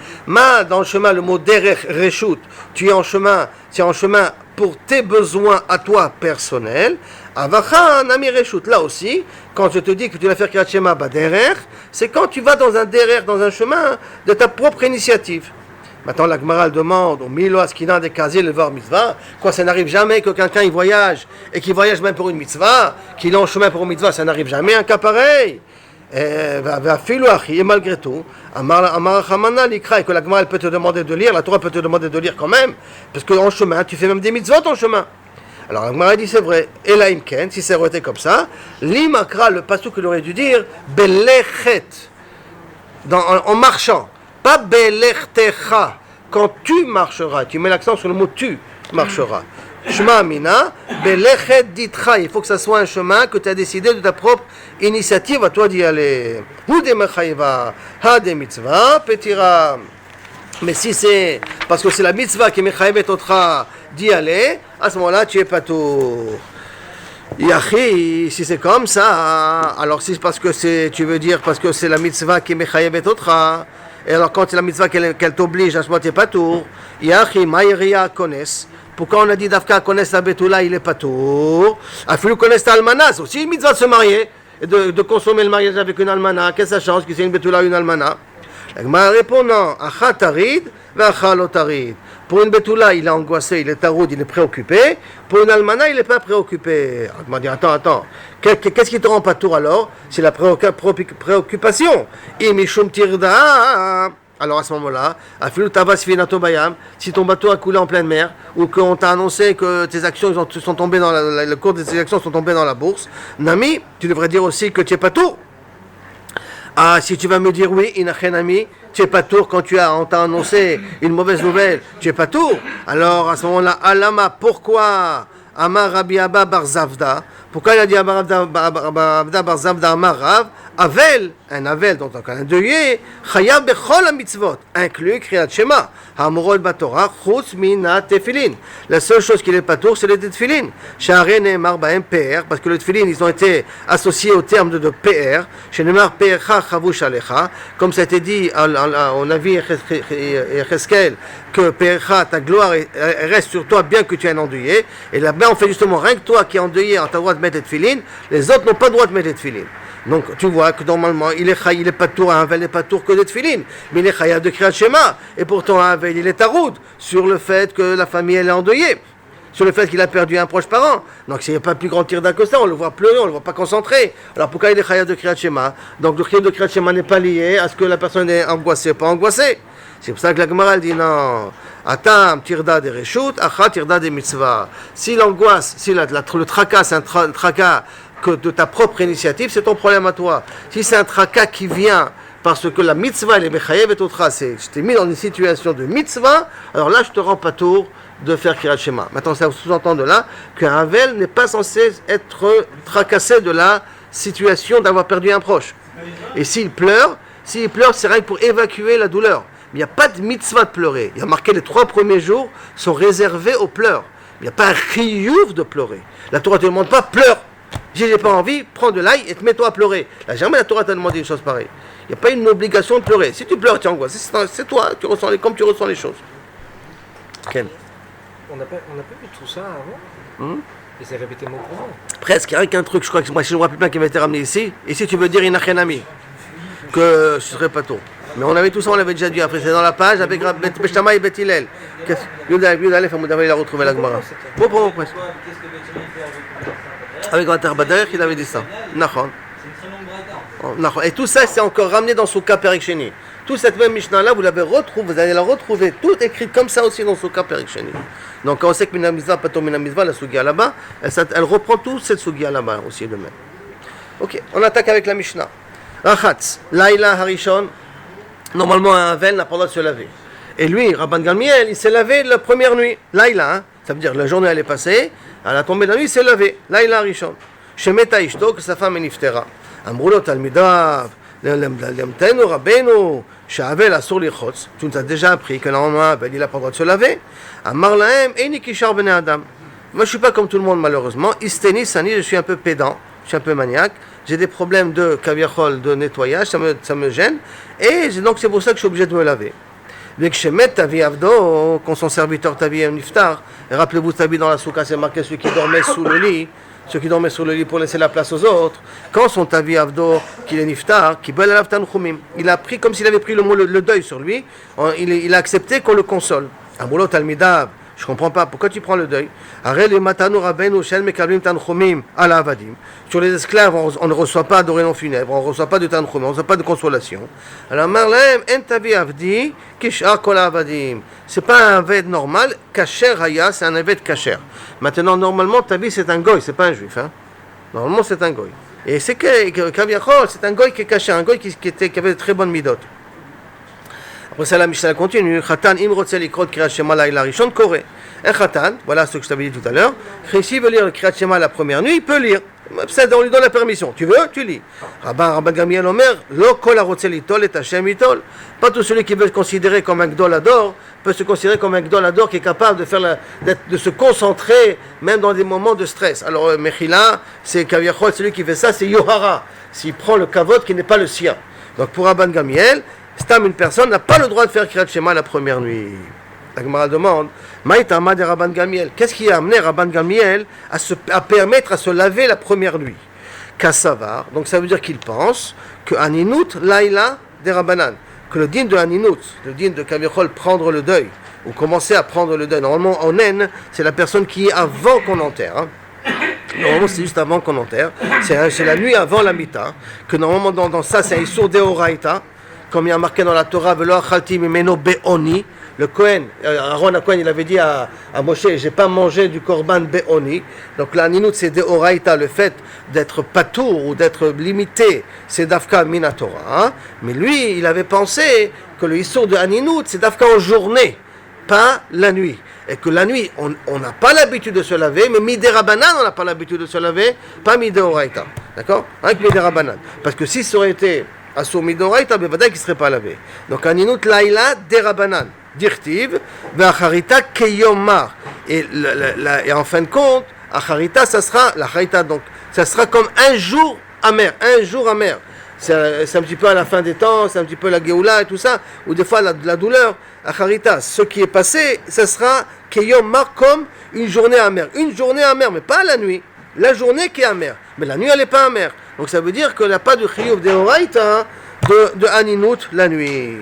Dans le chemin, le mot derer, reshut, tu es en chemin pour tes besoins à toi personnels. Avacha nami reshut. Là aussi, quand je te dis que tu vas faire Kriyat Shema baderer, c'est quand tu vas dans un derer, dans un chemin de ta propre initiative. Maintenant, la Gemara demande au Milo Askinan de Kazi le Var Mitzvah. Quoi, ça n'arrive jamais que quelqu'un il voyage et qu'il voyage même pour une mitzvah, qu'il est en chemin pour une mitzvah, ça n'arrive jamais un cas pareil. Et malgré tout, Amar Hamana l'ikra, et que la Gemara elle peut te demander de lire, la Torah peut te demander de lire quand même, parce qu'en chemin, tu fais même des mitzvot en chemin. Alors, la Gemara dit c'est vrai. Et là, Imken, si ça aurait été comme ça, l'imakra, le pasuk qu'il aurait dû dire, belechet, en marchant, pas belechtecha, quand tu marcheras, tu mets l'accent sur le mot tu marcheras. Shema Amina, belechet ditra, il faut que ça soit un chemin que tu as décidé de ta propre initiative à toi d'y aller. Hu de mechayva, ha de mitzvah, petira. Mais si c'est parce que c'est la mitzvah qui mechayevet otra d'y aller, à ce moment-là tu es patour. Yachi, si c'est comme ça, alors si c'est parce que tu veux dire parce que c'est la mitzvah qui mechayevet otra, et alors quand c'est la mitzvah qu'elle t'oblige, à ce moment-là tu es patour. Yachi, maïria connaisse. Pourquoi on a dit Dafka connaisse la Betula, il est patour. Afilou connaisse la Almana, c'est aussi une mitzvah de se marier et de consommer le mariage avec une Almana. Qu'est-ce que ça change que c'est une Betula ou une Almana? La Gemara répond non. Acha tarid, vacha lo tarid. Pour une Betula, il est angoissé, il est taroud, il est préoccupé. Pour une Almana, il n'est pas préoccupé. On m'a dit attends. Qu'est-ce qui te rend patour alors? C'est la préoccupation. Imishum tirda. Alors à ce moment-là, si ton bateau a coulé en pleine mer, ou qu'on t'a annoncé que tes actions sont tombées dans le cours de tes actions sont tombées dans la bourse, Nami, tu devrais dire aussi que tu es pas tour. Ah, si tu vas me dire oui, Inachenami, tu es pas tour quand on t'a annoncé une mauvaise nouvelle, tu es pas tour. Alors à ce moment-là, Alama, pourquoi Amar Rabbi Abba Bar Zavda? Pourquoi il a dit Abba Bar Zavda Amar Rav? Avel, un Avel, donc un deuil, Chayav Bechol HaMitzvot, inclut Kriyat Shema, Hamorol Batorah, Chutz Mina Tefilin. La seule chose qui n'est pas tour, c'est les Tefilin. Sha'arei Ne'emar Ba'em PR, parce que les Tefilin, ils ont été associés au terme de PR, She'nemar PRcha Chavush Alecha, comme ça a été dit au Navi Yecheskel, que PRcha, ta gloire reste sur toi, bien que tu aies un endeuillé. Et là-bas, on fait justement rien que toi qui es endeuillé, tu as le droit de mettre des Tefilin, les autres n'ont pas le droit de mettre des Tefilin. Donc tu vois que normalement il est pas tour, un Havel n'est pas tour que de Tefilin, mais il est chayav de Kriyat Shema, et pourtant un Havel il est taroud sur le fait que la famille elle est endeuillée, sur le fait qu'il a perdu un proche parent. Donc s'il n'y a pas plus grand tirda que ça, on le voit pleurer, on le voit pas concentré. Alors pourquoi il est chayav de Kriyat Shema? Donc le chayav de Kriyat Shema n'est pas lié à ce que la personne est angoissée ou pas angoissée. C'est pour ça que la Gemara dit non. Atam tirda de reshut, acha tirda de mitzvah. Si l'angoisse, si le tracas, c'est un tracas que de ta propre initiative, c'est ton problème à toi. Si c'est un tracas qui vient parce que la mitzvah, les mechayev et autres, je t'ai mis dans une situation de mitzvah, alors là, je te rends pas tour de faire Kriyat Shema. Maintenant, ça sous-entend de là qu'un Havel n'est pas censé être tracassé de la situation d'avoir perdu un proche. Et s'il pleure, c'est rien que pour évacuer la douleur. Mais il n'y a pas de mitzvah de pleurer. Il y a marqué les 3 premiers jours sont réservés aux pleurs. Il n'y a pas un chiyuv de pleurer. La Torah ne te demande pas pleure. Si j'ai pas envie, prends de l'ail et te mets-toi à pleurer. Là, jamais la Torah t'a demandé une chose pareille. Il n'y a pas une obligation de pleurer. Si tu pleures, tu angoisses. C'est toi, comme tu ressens les choses. Ken. On n'a pas vu tout ça avant. Et c'est répété mot pour mot. Presque, il y a rien qu'un truc, je crois que moi, je ne vois plus plein qui m'a été ramené ici. Ici, tu veux dire Inachenami, que ce serait pas tôt. Mais on avait tout ça, on l'avait déjà dit après. C'est dans la page avec Beshtama et Bet Hillel. Yudalef, il a retrouvé la Gemara. Bon, presque. Avec Ratar Bader, il avait dit ça. Nachon. Et tout ça, c'est encore ramené dans Souka Perek Sheni. Toute cette même Mishnah-là, vous allez la retrouver toute écrite comme ça aussi dans Souka Perek Sheni. Donc quand on sait que Minamizva, Pato Minamizva, la Sugia là-bas, elle reprend toute cette Sugia là-bas aussi de même. Ok, on attaque avec la Mishnah. Rachatz, Laila Harishon, normalement un Havel n'a pas le droit de se laver. Et lui, Rabban Gamliel, il s'est lavé la première nuit. Laila, ça veut dire la journée elle est passée, à la tombée de la nuit, il s'est lavé. Laila Harishon. Shemeta Ishto, que sa femme est niftera. Amroulo Talmidav, Lemtenu Rabbeinu, Shavel Asur Lichotz. Tu nous as déjà appris que normalement, il n'a pas le droit de se laver. Amar Lahem, Eni Kishar Bene Adam. Moi, je ne suis pas comme tout le monde, malheureusement. Isteni Sani, je suis un peu pédant, je suis un peu maniaque. J'ai des problèmes de kaviachol, de nettoyage, ça me gêne. Et donc, c'est pour ça que je suis obligé de me laver. Dès que Shemet Tavi Avdo, quand son serviteur Tavi est niftar, et rappelez-vous, Tavi dans la souka, c'est marqué ceux qui dormaient sous le lit. Ceux qui dormaient sur le lit pour laisser la place aux autres, quand son Tavi Avdo, qu'il est niftar, qu'il bel alav tanchumim, il a pris comme s'il avait pris le deuil sur lui, il a accepté qu'on le console. Amoulo talmidav, Je comprends pas. Pourquoi tu prends le deuil? Sur les esclaves, on ne reçoit pas d'orénon funèbre, on ne reçoit pas de tanchumim, on ne reçoit pas de consolation. Alors, Marlem, en tavi avdi, kishar kol avadim. C'est pas un aved normal. Kasher haya, c'est un aved kasher. Maintenant, normalement, tavi, c'est un goy, c'est pas un juif. Hein? Normalement, c'est un goy. Et c'est que Kaviachol, c'est un goy qui est caché, un goy qui avait de très bonnes midot. Après ça, la Mishnah continue. Khatan imrotzel ikrot Kriyat Shema laïla rishon kore. Un khatan, voilà ce que je t'avais dit tout à l'heure. S'il veut lire le Kriyat Shema la première nuit, il peut lire. On lui donne la permission. Tu veux, tu lis. Rabban Gamliel Omer, lo kol harotzel itol et Hashem itol. Pas tout celui qui veut se considérer comme un gdolador peut se considérer comme un gdolador qui est capable de se concentrer même dans des moments de stress. Alors Mechila, c'est Kaviachol, celui qui fait ça, c'est Yohara. S'il prend le kavod qui n'est pas le sien. Donc pour Rabban Gamliel, Stam, une personne n'a pas le droit de faire Kriyat Shema la première nuit. La Gemara demande, Maïtama de Rabban Gamliel, qu'est-ce qui a amené Rabban Gamliel à permettre à se laver la première nuit? Kassavar, donc ça veut dire qu'il pense que Aninut Laïla de Rabbanan, que le din de Aninut, le din de Kaviachol, prendre le deuil, ou commencer à prendre le deuil. Normalement, en haine, c'est la personne qui est avant qu'on enterre. Hein. Normalement, c'est juste avant qu'on enterre. C'est la nuit avant la mita, que normalement, dans ça, c'est un Issour Deoraita. Comme il y a marqué dans la Torah, le Kohen, Aaron Kohen, il avait dit à Moshe, j'ai pas mangé du korban be'oni. Donc l'aninut, c'est deoraita, le fait d'être patour ou d'être limité, c'est dafka mina Torah. Hein? Mais lui, il avait pensé que le issour de aninut, c'est dafka en journée, pas la nuit. Et que la nuit, on n'a pas l'habitude de se laver, mais midé rabanan, on n'a pas l'habitude de se laver, pas midé oraita. D'accord? Avec midé rabanan. Parce que si ça aurait été Asur midoraita, bevadai qui ne serait pas lavé. Donc aninut laïla derabanan, dirtiv, ve'acharita keyomar. Et en fin de compte, acharita, ça sera l'acharita, donc ça sera comme un jour amer, un jour amer. C'est un petit peu à la fin des temps, c'est un petit peu la geoula et tout ça, ou des fois la douleur. Acharita, ce qui est passé, ça sera keyomar comme une journée amère. Une journée amère, mais pas la nuit. La journée qui est amère, mais la nuit elle n'est pas amère. Donc ça veut dire qu'il n'y a pas de chiyuv deoraita de aninut la nuit.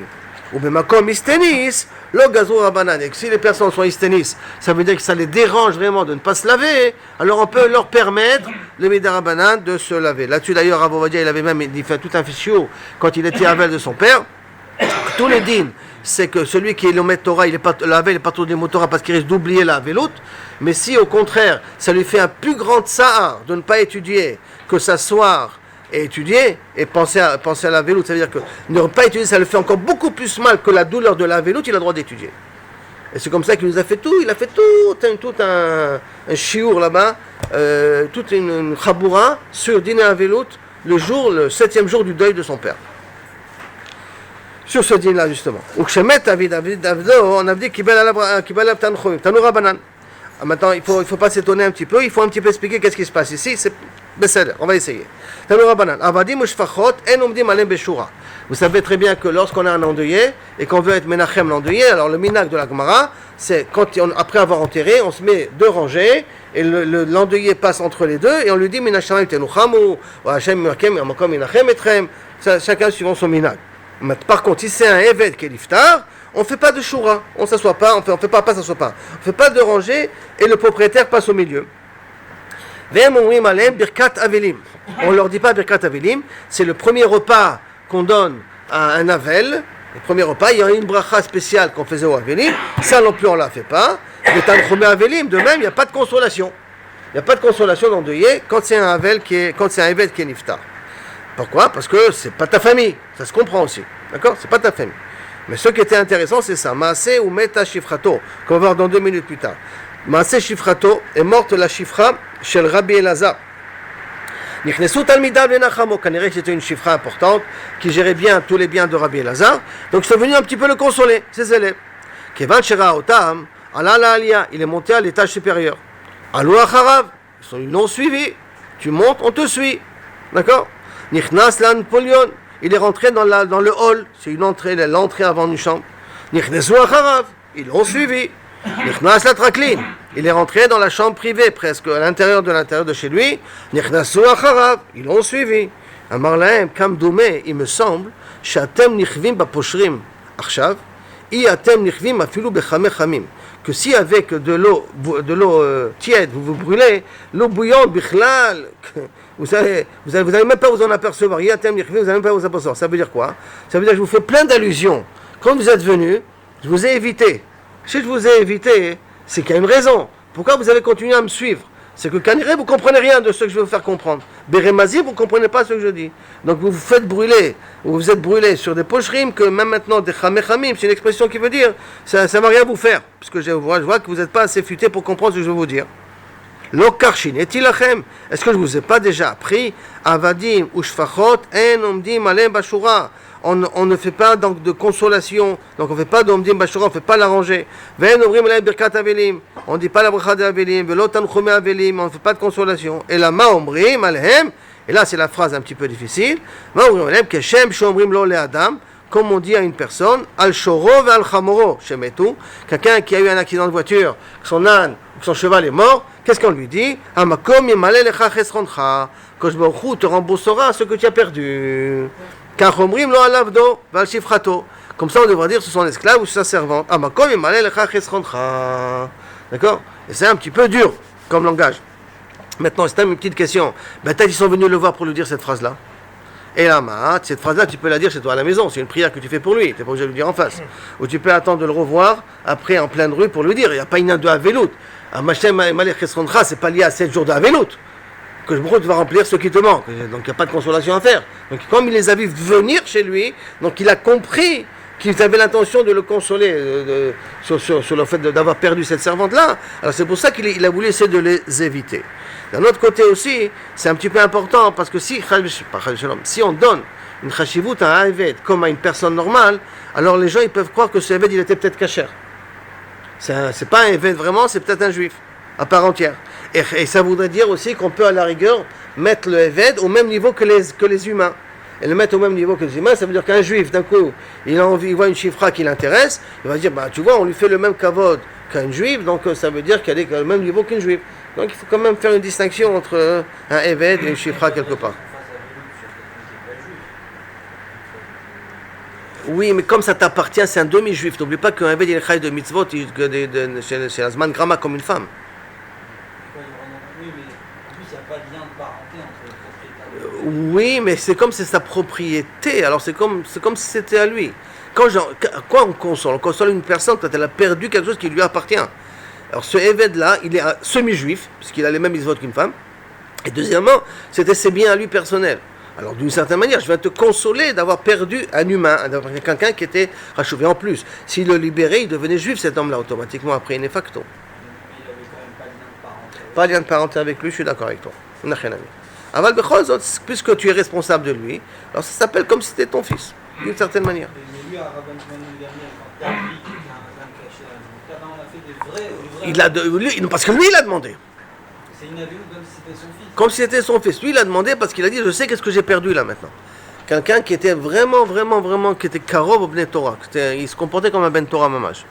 Ou même comme istenis, le gazou rabanan. Et si les personnes sont istenis, ça veut dire que ça les dérange vraiment de ne pas se laver. Alors on peut leur permettre le midarabanan de se laver. Là-dessus d'ailleurs, Rav Ovadia, il avait même fait tout un fichier quand il était avec de son père. Tous les dînes, c'est que celui qui est le maître Torah, il est pas lavé, il n'est pas trop des Torah parce qu'il risque d'oublier la veloute. Mais si au contraire, ça lui fait un plus grand tsahar de ne pas étudier, que s'asseoir et étudier et penser à la veloute, ça veut dire que ne pas étudier, ça le fait encore beaucoup plus mal que la douleur de la veloute, il a le droit d'étudier. Et c'est comme ça qu'il nous a fait tout, il a fait tout un chiour là-bas, toute une chaboura sur dîner à veloute, le 7e jour du deuil de son père. Sur ce dîner-là, justement. On a dit qu'il maintenant, il ne faut pas s'étonner un petit peu, il faut un petit peu expliquer qu'est-ce qui se passe ici. On va essayer. Vous savez très bien que lorsqu'on a un endeuillé et qu'on veut être menachem l'endeuillé, alors le minag de la Gemara, c'est après avoir enterré, on se met 2 rangées et l'endeuillé passe entre les deux et on lui dit minachem tenucham ou Hashem merkem amakom minachem etrem, chacun suivant son minag. Par contre, si c'est un évêque qui est l'iftar, on ne fait pas de choura, on ne s'assoit pas, on ne fait pas s'assoit pas. On ne fait pas de rangée et le propriétaire passe au milieu. On ne leur dit pas birkat avelim, c'est le premier repas qu'on donne à un avel. Le premier repas, il y a une bracha spéciale qu'on faisait au avelim, ça non plus on ne la fait pas. Le tanchumé avelim, de même, il n'y a pas de consolation. Il n'y a pas de consolation d'endeuillé quand c'est un évêque qui est niftar. Pourquoi? Parce que c'est pas ta famille, ça se comprend aussi, d'accord? C'est pas ta famille. Mais ce qui était intéressant, c'est ça. Maaseh ou Meta Shifrato, qu'on va voir dans 2 minutes plus tard. Maaseh Shifrato est morte la Shifra chez le Rabbi Elazar. Nichnesu Talmidav Lenachamo, Kanirek c'était une Shifra importante qui gérait bien tous les biens de Rabbi Elazar. Donc ils sont venus un petit peu le consoler, ses élèves. Kevan Shera Otam, Allah la Aliyah, il est monté à l'étage supérieur. Alou Acharav, ils l'ont suivi. Tu montes, on te suit. D'accord? Nichnas Lan Polion. Il est rentré dans le hall, c'est l'entrée avant une chambre. Nichnesu acharav, ils l'ont suivi. Nichnas la traklin, il est rentré dans la chambre privée, presque à l'intérieur de chez lui. Nichnesu acharav, ils l'ont suivi. Amar lahem kam doumé, il me semble, shatem nichvim baposhrim achshav, Iatem nichvim afilu bechame chamim. Que si avec de l'eau tiède, vous vous brûlez, l'eau bouillante, bichlal, vous allez même pas vous en apercevoir. Iatem nichvim, vous n'allez même pas vous apercevoir. Ça veut dire quoi? Ça veut dire que je vous fais plein d'allusions. Quand vous êtes venus, je vous ai évité. Si je vous ai évité, c'est qu'il y a une raison. Pourquoi vous avez continué à me suivre? C'est que Kaniré, vous ne comprenez rien de ce que je vais vous faire comprendre. Beremazi, vous ne comprenez pas ce que je dis. Donc vous vous faites brûler, vous êtes brûlé sur des pocherim que même maintenant, des chamechamim, c'est une expression qui veut dire, ça ne va rien vous faire. Parce que je vois que vous n'êtes pas assez futé pour comprendre ce que je vais vous dire. Lokarshin, etilachem, est-ce que je ne vous ai pas déjà appris? Avadim, ushfachot, en omdim alem bashura. On ne fait pas donc de consolation, donc on ne fait pas d'omdim bashura, on ne fait pas la rangée. Ven omrim alem birkat avelim, on ne dit pas la bracha de avelim, velo tanchome avelim, on ne fait pas de consolation. Et la ma omrim alem, et là c'est la phrase un petit peu difficile, ma omrim alem keshem shomrim lo le adam, comme on dit à une personne, al shoro ve al chamoro, shemetu, quelqu'un qui a eu un accident de voiture, que son âne ou que son cheval est mort, qu'est-ce qu'on lui dit? Hamakom yemale lecha chesroncha, Kosh Baruch Hu te remboursera ce que tu as perdu. Car omrim lo alavdo val shifrato. Comme ça on devrait dire ce sont esclaves ou sa servante. Hamakom yemale lecha chesroncha. D'accord? Et c'est un petit peu dur comme langage. Maintenant, c'est une petite question. Peut-être ils sont venus le voir pour lui dire cette phrase-là. Et là, cette phrase-là, tu peux la dire chez toi à la maison. C'est une prière que tu fais pour lui. Tu n'es pas obligé de le dire en face. Ou tu peux attendre de le revoir après en pleine rue pour lui dire. Il n'y a pas une de Havelut. C'est pas lié à 7 jours de Havelut. Que je va remplir ce qui te manque. Donc il n'y a pas de consolation à faire. Donc comme il les a vus venir chez lui, donc il a compris qu'ils avaient l'intention de le consoler sur le fait d'avoir perdu cette servante-là. Alors c'est pour ça qu'il a voulu essayer de les éviter. D'un autre côté aussi, c'est un petit peu important parce que si on donne une chashivut à un Eved comme à une personne normale, alors les gens ils peuvent croire que ce Eved il était peut-être kasher. C'est pas un Eved vraiment, c'est peut-être un juif à part entière. Et ça voudrait dire aussi qu'on peut à la rigueur mettre le Eved au même niveau que les humains. Et le mettre au même niveau que les humains, ça veut dire qu'un juif, d'un coup, il voit une chifra qui l'intéresse, il va dire, tu vois, on lui fait le même kavod qu'un juif, donc ça veut dire qu'elle est au même niveau qu'une juive. Donc il faut quand même faire une distinction entre un Eved et une chifra quelque part. Oui, mais comme ça t'appartient, c'est un demi-juif. N'oublie pas qu'un Eved il est chai de mitzvot, c'est la zman grama comme une femme. Oui, mais c'est comme c'est sa propriété, alors c'est comme si c'était à lui. Quoi on console? On console une personne quand elle a perdu quelque chose qui lui appartient. Alors ce Eved-là, il est un semi-juif, puisqu'il a les mêmes mitzvot qu'une femme. Et deuxièmement, c'était ses biens à lui personnels. Alors d'une certaine manière, je viens te consoler d'avoir perdu un humain, d'avoir quelqu'un qui était rachouvé. En plus, s'il le libérait, il devenait juif cet homme-là, automatiquement après in facto. Il avait quand même pas de lien de parenté. Pas de lien de parenté avec lui, je suis d'accord avec toi. On n'a rien à dire. Aval Bechol, puisque tu es responsable de lui, alors ça s'appelle comme si c'était ton fils, d'une certaine manière. Mais lui, à Rabban Shimon dernier, quand tu as appris qu'il y a un caché, on a fait des vrais. Parce que lui, il a demandé. C'est inavoué comme si c'était son fils. Comme si c'était son fils. Lui, il a demandé parce qu'il a dit, je sais qu'est-ce que j'ai perdu là maintenant. Quelqu'un qui était vraiment, qui était karov au Bnei Torah. Il se comportait comme un Ben Torah mamage.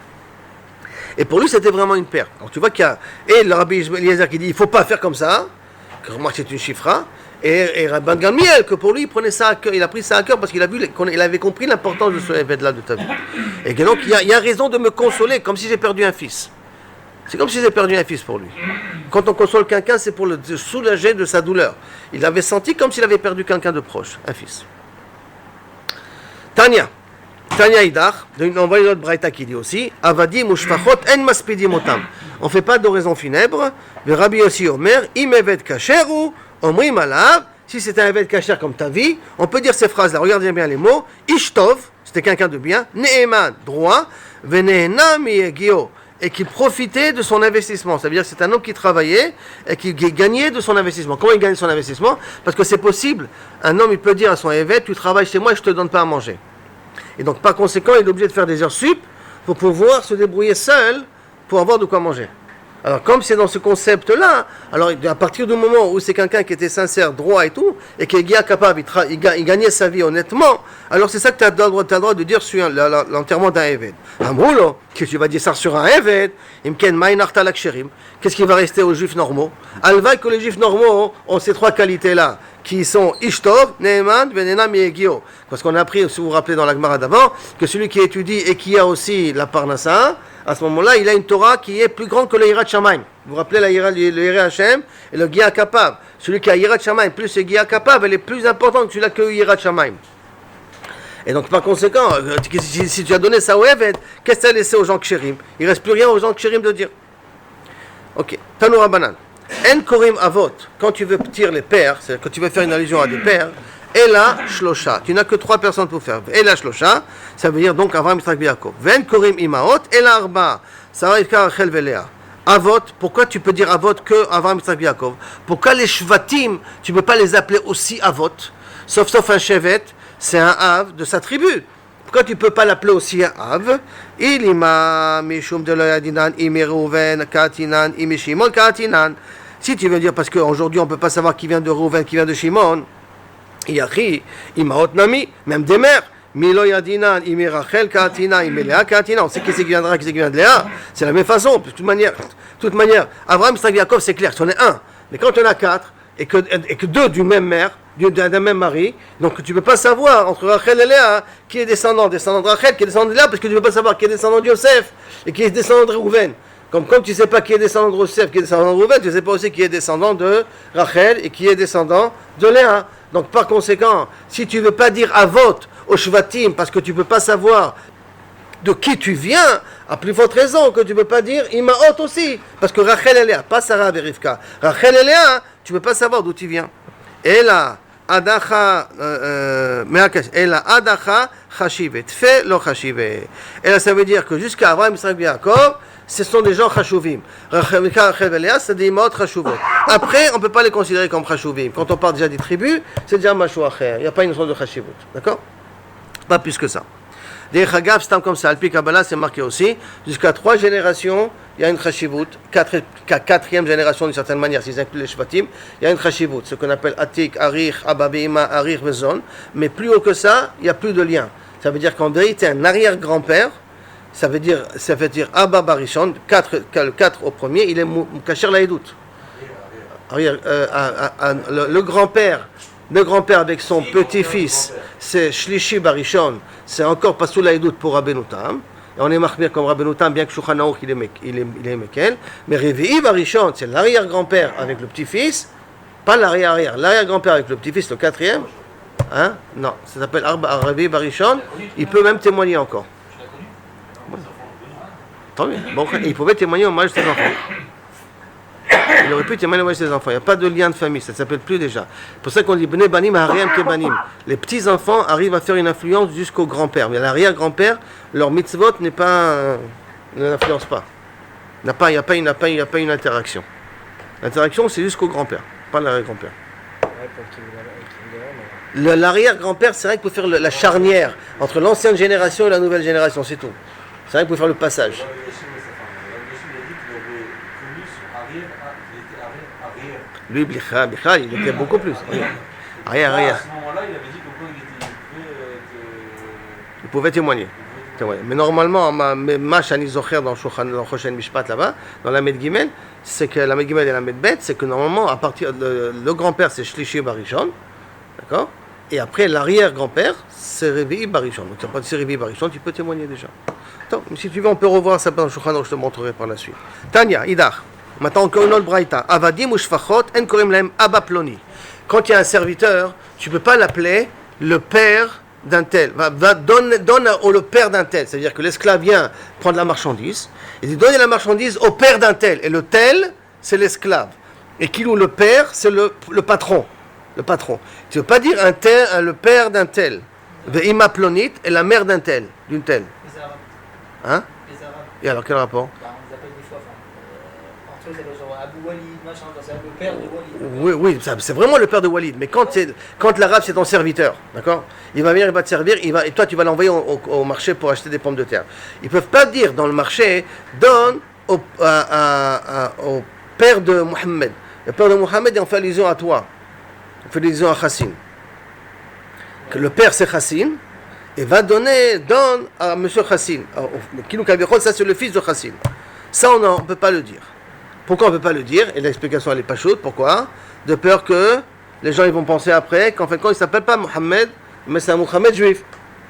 Et pour lui, c'était vraiment une perte. Alors tu vois qu'il y a, et le Rabbi Eliezer qui dit, il ne faut pas faire comme ça. Que moi c'est une chifra, et Rabban Gamliel, que pour lui, il a pris ça à cœur parce qu'il a vu, il avait compris l'importance de ce Eved-là de ta vie. Et donc, il y a raison de me consoler, comme si j'ai perdu un fils. C'est comme si j'ai perdu un fils pour lui. Quand on console quelqu'un, c'est pour le soulager de sa douleur. Il avait senti comme s'il avait perdu quelqu'un de proche, un fils. Tanya Idach, on voit une autre braïta qui dit aussi, Avadim ou Shfachot en maspidim otam. On ne fait pas d'oraison funèbre. Le Rabbi aussi Omer, im Eved kasher ou omrim alav. Si c'est un Eved kasher comme ta vie, on peut dire ces phrases-là. Regardez bien les mots. Ishtov, c'était quelqu'un de bien. Ne'eman, droit. Venehena miyegio, et qui profitait de son investissement. Ça veut dire que c'est un homme qui travaillait et qui gagnait de son investissement. Comment il gagne son investissement? Parce que c'est possible. Un homme, il peut dire à son Eved, tu travailles chez moi et je ne te donne pas à manger. Et donc, par conséquent, il est obligé de faire des heures sup pour pouvoir se débrouiller seul pour avoir de quoi manger. Alors, comme c'est dans ce concept-là, alors à partir du moment où c'est quelqu'un qui était sincère, droit et tout, et qui est capable, il gagnait sa vie honnêtement, alors c'est ça que tu as le droit de dire sur l'enterrement d'un Eved. Amroulo, que tu vas dire ça sur un Eved, Imken Maïnarta Laksherim, qu'est-ce qui va rester aux juifs normaux? Alvaï que les juifs normaux ont ces trois qualités-là, qui sont Ishtov, Neeman, Venenam et Egio. Parce qu'on a appris, si vous vous rappelez dans la Gemara d'avant, que celui qui étudie et qui a aussi la Parnassa, à ce moment-là, il a une Torah qui est plus grande que le Yirat Shamayim. Vous vous rappelez le Yirat Hashem et le Gia Kapav. Celui qui a Yirat Shamayim plus le Gia Kapav, elle est plus importante que celui qui a que Yirat Shamayim. Et donc, par conséquent, si tu as donné ça au Eved, qu'est-ce que tu as laissé aux gens Kshérim? Il ne reste plus rien aux gens Kshérim de dire. Ok. Tanoura Banan. En Korim Avot, quand tu veux dire les pères, c'est-à-dire quand tu veux faire une allusion à des pères, Ela Shlosha, tu n'as que 3 personnes pour faire. Ela Shlosha, ça veut dire donc Avraham, Yitzhak, Yaakov. Ven Korim Imaot, Ela Arba, Sarah, Rivka, Rachel, Velea. Avot, pourquoi tu peux dire Avot que Avraham, Yitzhak, Yaakov? Pourquoi les Shvatim, tu ne peux pas les appeler aussi Avot? Sauf un Shevet, c'est un Av de sa tribu. Pourquoi tu ne peux pas l'appeler aussi un Av? Il ima Mishum de Loyadinan, Imi Reuven, Katinan, Imi Shimon, Katinan. Si tu veux dire, parce qu'aujourd'hui on ne peut pas savoir qui vient de Reuven, qui vient de Shimon, Yachi, Imaot Nami, même des mères, Milo Yadinan, Imi Rachel, Katinan, Imi Léa, Katinan. On sait qui c'est qui viendra, qui c'est qui vient de Léa. C'est la même façon, de toute manière. Avraham, Yitzhak, Yaakov, c'est clair, c'en est un. Mais quand on a 4, et que 2 d'une même mère, d'un même mari, donc tu ne peux pas savoir entre Rachel et Léa qui est descendant de Rachel, qui est descendant de Léa, parce que tu ne peux pas savoir qui est descendant de Yosef et qui est descendant de Reuven. Comme tu ne sais pas qui est descendant de Yosef, qui est descendant de Reuven, tu ne sais pas aussi qui est descendant de Rachel et qui est descendant de Léa. Donc par conséquent, si tu ne veux pas dire Avot au Shvatim, parce que tu ne peux pas savoir de qui tu viens, à plus forte raison que tu ne peux pas dire Imaot aussi, parce que Rachel et Léa, pas Sarah et Rivka, Rachel et Léa, tu ne peux pas savoir d'où tu viens. Et là, Adacha, Chashivet, Tfe lo Chashivet. Et là, ça veut dire que jusqu'à Avraham, Yitzhak, Yaakov, ce sont des gens Chashuvim. Rachel et Léa, c'est des Imaot Chashuvot. Après, on ne peut pas les considérer comme Chashuvim. Quand on parle déjà des tribus, c'est déjà Mashou Acher. Il n'y a pas une notion de Chashivut. D'accord? Pas plus que ça. Des Chagav, c'est comme ça. Alpi Kabbalah, c'est marqué aussi. Jusqu'à 3 générations, il y a une Chashivut. 4e génération, d'une certaine manière, s'ils incluent les Shvatim, il y a une Chashivut. Ce qu'on appelle Atik, Arich, Ababima, Arich, Vezon. Mais plus haut que ça, il n'y a plus de lien. Ça veut dire qu'en vérité, un arrière-grand-père, ça veut dire Abba Barishon, 4 au premier, il est Mukasher Laïdout. Le grand-père avec son petit-fils, c'est Shlishi Barishon, c'est encore pas sous Laïdout pour Rabbeinu Tam. Et on est marqué comme Rabbeinu Tam, bien que Shulchan Aruch il est Mekel. Mais Revi'i Barishon, c'est l'arrière-grand-père avec le petit-fils, pas l'arrière-arrière. L'arrière-grand-père avec le petit-fils, le 4e. Hein? Non, ça s'appelle Revi'i Barishon. Il peut même témoigner encore. Tant mieux. Bon, il pouvait témoigner au mariage de ses enfants. Il aurait pu témoigner au mariage de ses enfants. Il n'y a pas de lien de famille, ça ne s'appelle plus déjà. C'est pour ça qu'on dit Bnei Banim Hariam Kebanim. Les petits-enfants arrivent à faire une influence jusqu'au grand-père. Mais l'arrière-grand-père, leur mitzvot ne l'influence pas. Il n'y a pas une interaction. L'interaction, c'est jusqu'au grand-père, pas l'arrière-grand-père. L'arrière-grand-père, c'est vrai qu'il peut faire la charnière entre l'ancienne génération et la nouvelle génération, c'est tout. C'est vrai qu'il peut faire le passage. Lui, Bichal, il était beaucoup plus. Arrière. À ce moment-là, il avait dit Il pouvait témoigner. Mais normalement, ma Shani Zocher dans Choshen Mishpat là-bas, dans la Med Gimel, c'est que la Med Gimel et la Med Bet, c'est que normalement, à partir le grand-père, c'est Shlishi Barishon, d'accord? Et après, l'arrière-grand-père, c'est Revi'i Barishon. Donc, tu n'as pas de Revi'i Barishon, tu peux témoigner déjà. Attends, si tu veux, on peut revoir ça dans Shulchan Aruch, je te montrerai par la suite. Tanya, Idar. Maintenant, encore une autre braïta. Avadim ou shfachot, en korim lahem Abba Ploni. Quand il y a un serviteur, tu ne peux pas l'appeler le père d'un tel. Donne le père d'un tel. C'est-à-dire que l'esclave vient prendre la marchandise, et il donne la marchandise au père d'un tel. Et le tel, c'est l'esclave. Et qui loue le père, c'est le patron. Le patron. Tu ne veux pas dire un tel, le père d'un tel. Ve'ima Plonit est la mère d'un tel, d'une telle. Les Arabes. Hein? Les Arabes. Et alors, quel rapport? Bah, on les appelle des fois, entre eux, c'est genre Abou Walid, machin, c'est le père de Walid. Oui, c'est vraiment le père de Walid. Mais quand l'arabe c'est ton serviteur, d'accord? Il va venir, il va te servir, et toi tu vas l'envoyer au marché pour acheter des pommes de terre. Ils peuvent pas dire dans le marché, donne au père de Mohammed. Le père de Mohammed, on fait allusion à toi. On fait allusion à Hassin. Que le père c'est Hassin, et donne à monsieur Hassin. Kilou Kavichol, ça c'est le fils de Hassin. Ça on ne peut pas le dire. Pourquoi on ne peut pas le dire? Et l'explication elle n'est pas chaude. Pourquoi? De peur que les gens ils vont penser après qu'en fait quand il ne s'appelle pas Mohammed, mais c'est un Mohammed juif.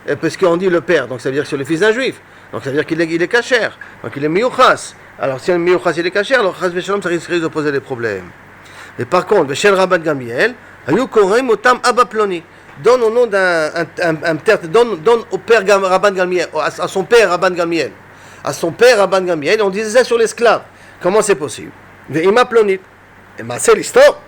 Et parce qu'on dit le père, donc ça veut dire que c'est le fils d'un juif. Donc ça veut dire qu'il est kasher, donc il est miyuchas. Alors si un miyuchas il est kasher, alors chas v'shalom ça risque de poser des problèmes. Mais par contre, Veshel Rabban Gamliel, Hayu Koreim Otam Abba Ploni. Donne au nom donne au père Rabban Gamliel, à son père Rabban Gamliel. À son père Rabban Gamliel, on disait ça sur l'esclave. Comment c'est possible? Ve'ima Plonit. Et ben c'est l'histoire.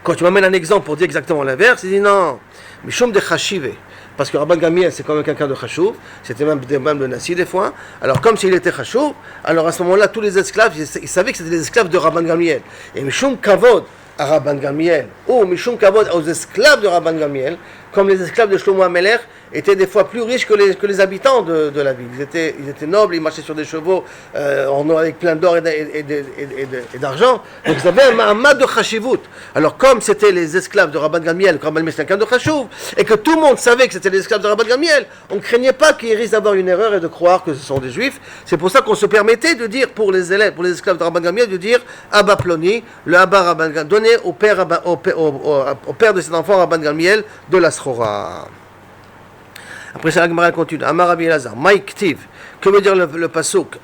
Quand tu m'amènes un exemple pour dire exactement l'inverse, il dit non, Mishum de Chashive. Parce que Rabban Gamliel, c'est quand même quelqu'un de Chashouv, c'était même le Nassi des fois. Alors, comme s'il était Chashouv, alors à ce moment-là, tous les esclaves, ils savaient que c'était les esclaves de Rabban Gamliel. Et Mishum Kavod à Rabban Gamliel, ou Mishum Kavod aux esclaves de Rabban Gamliel, comme les esclaves de Shlomo HaMelech étaient des fois plus riches que les habitants de la ville. Ils étaient nobles, ils marchaient sur des chevaux avec plein d'or et d'argent. Donc ils avaient un mat de chashivut. Alors comme c'était les esclaves de Rabban Gamliel, que Rabban Gamliel c'était un de chashouv, et que tout le monde savait que c'était les esclaves de Rabban Gamliel, on ne craignait pas qu'ils risquent d'avoir une erreur et de croire que ce sont des juifs. C'est pour ça qu'on se permettait de dire pour les élèves, pour les esclaves de Rabban Gamliel, de dire Abba Ploni, le Abba Rabban Gamliel, donné au père de cet enfant Rabban Gamliel de la Srora. Après ça, la Gemara continue. Amar Rabbi Elazar, Maïktiv. Que veut dire le pasuk?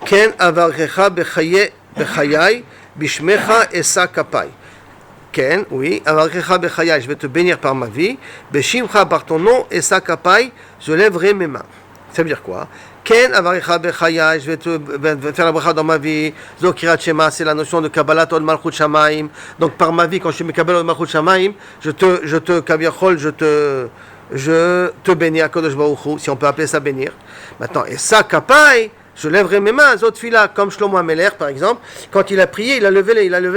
Ken avarecha bechayai bishmecha esa kapai. Ken, oui, avarecha bechayai, je vais te bénir par ma vie. Beshimcha par ton nom, esa kapai, je lèverai mes mains. Ça veut dire quoi? Ken avarecha bechayai, je vais te faire la bracha dans ma vie. Zokirat Shema, c'est la notion de Kabbalat od Malchut Shamaim. Donc par ma vie, quand je me Kabbalat od Malchut Shamaim, je te bénis à Kodesh Baruch Hu, si on peut appeler ça bénir. Maintenant, et ça, kapai, je lèverai mes mains, autres filles comme Shlomo HaMelech par exemple, quand il a prié, il a levé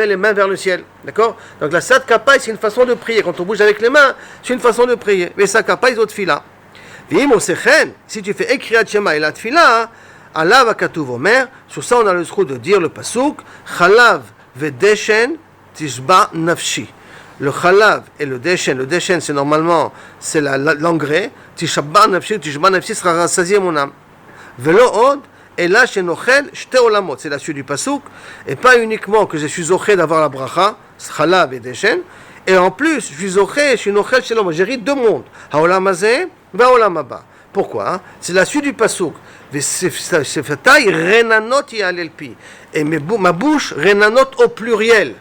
les mains vers le ciel. D'accord? Donc la sat kapai, c'est une façon de prier. Quand on bouge avec les mains, c'est une façon de prier. Mais ça kapai, autres filles si tu fais écrire Shema et la tfila, Allah va katuv omer, sur ça on a le droit de dire le pasuk, chalav vedeshen tishba nafshi. Le chalav et le deshen c'est normalement c'est l'engrais, tishba nafshi sera rassasié mon âme. Velo od, et là chez Nochel, shte olamot, c'est la suite du pasuk, et pas uniquement que je suis zoché d'avoir la bracha, chalav et deshen, et en plus je suis zoché, je suis Nochel chez l'homme, j'hérite deux mondes, haolam hazeh, vaolam haba. Pourquoi? C'est la suite du pasuk. Vesefatai renanot yalelpi, et ma bouche renanot au pluriel.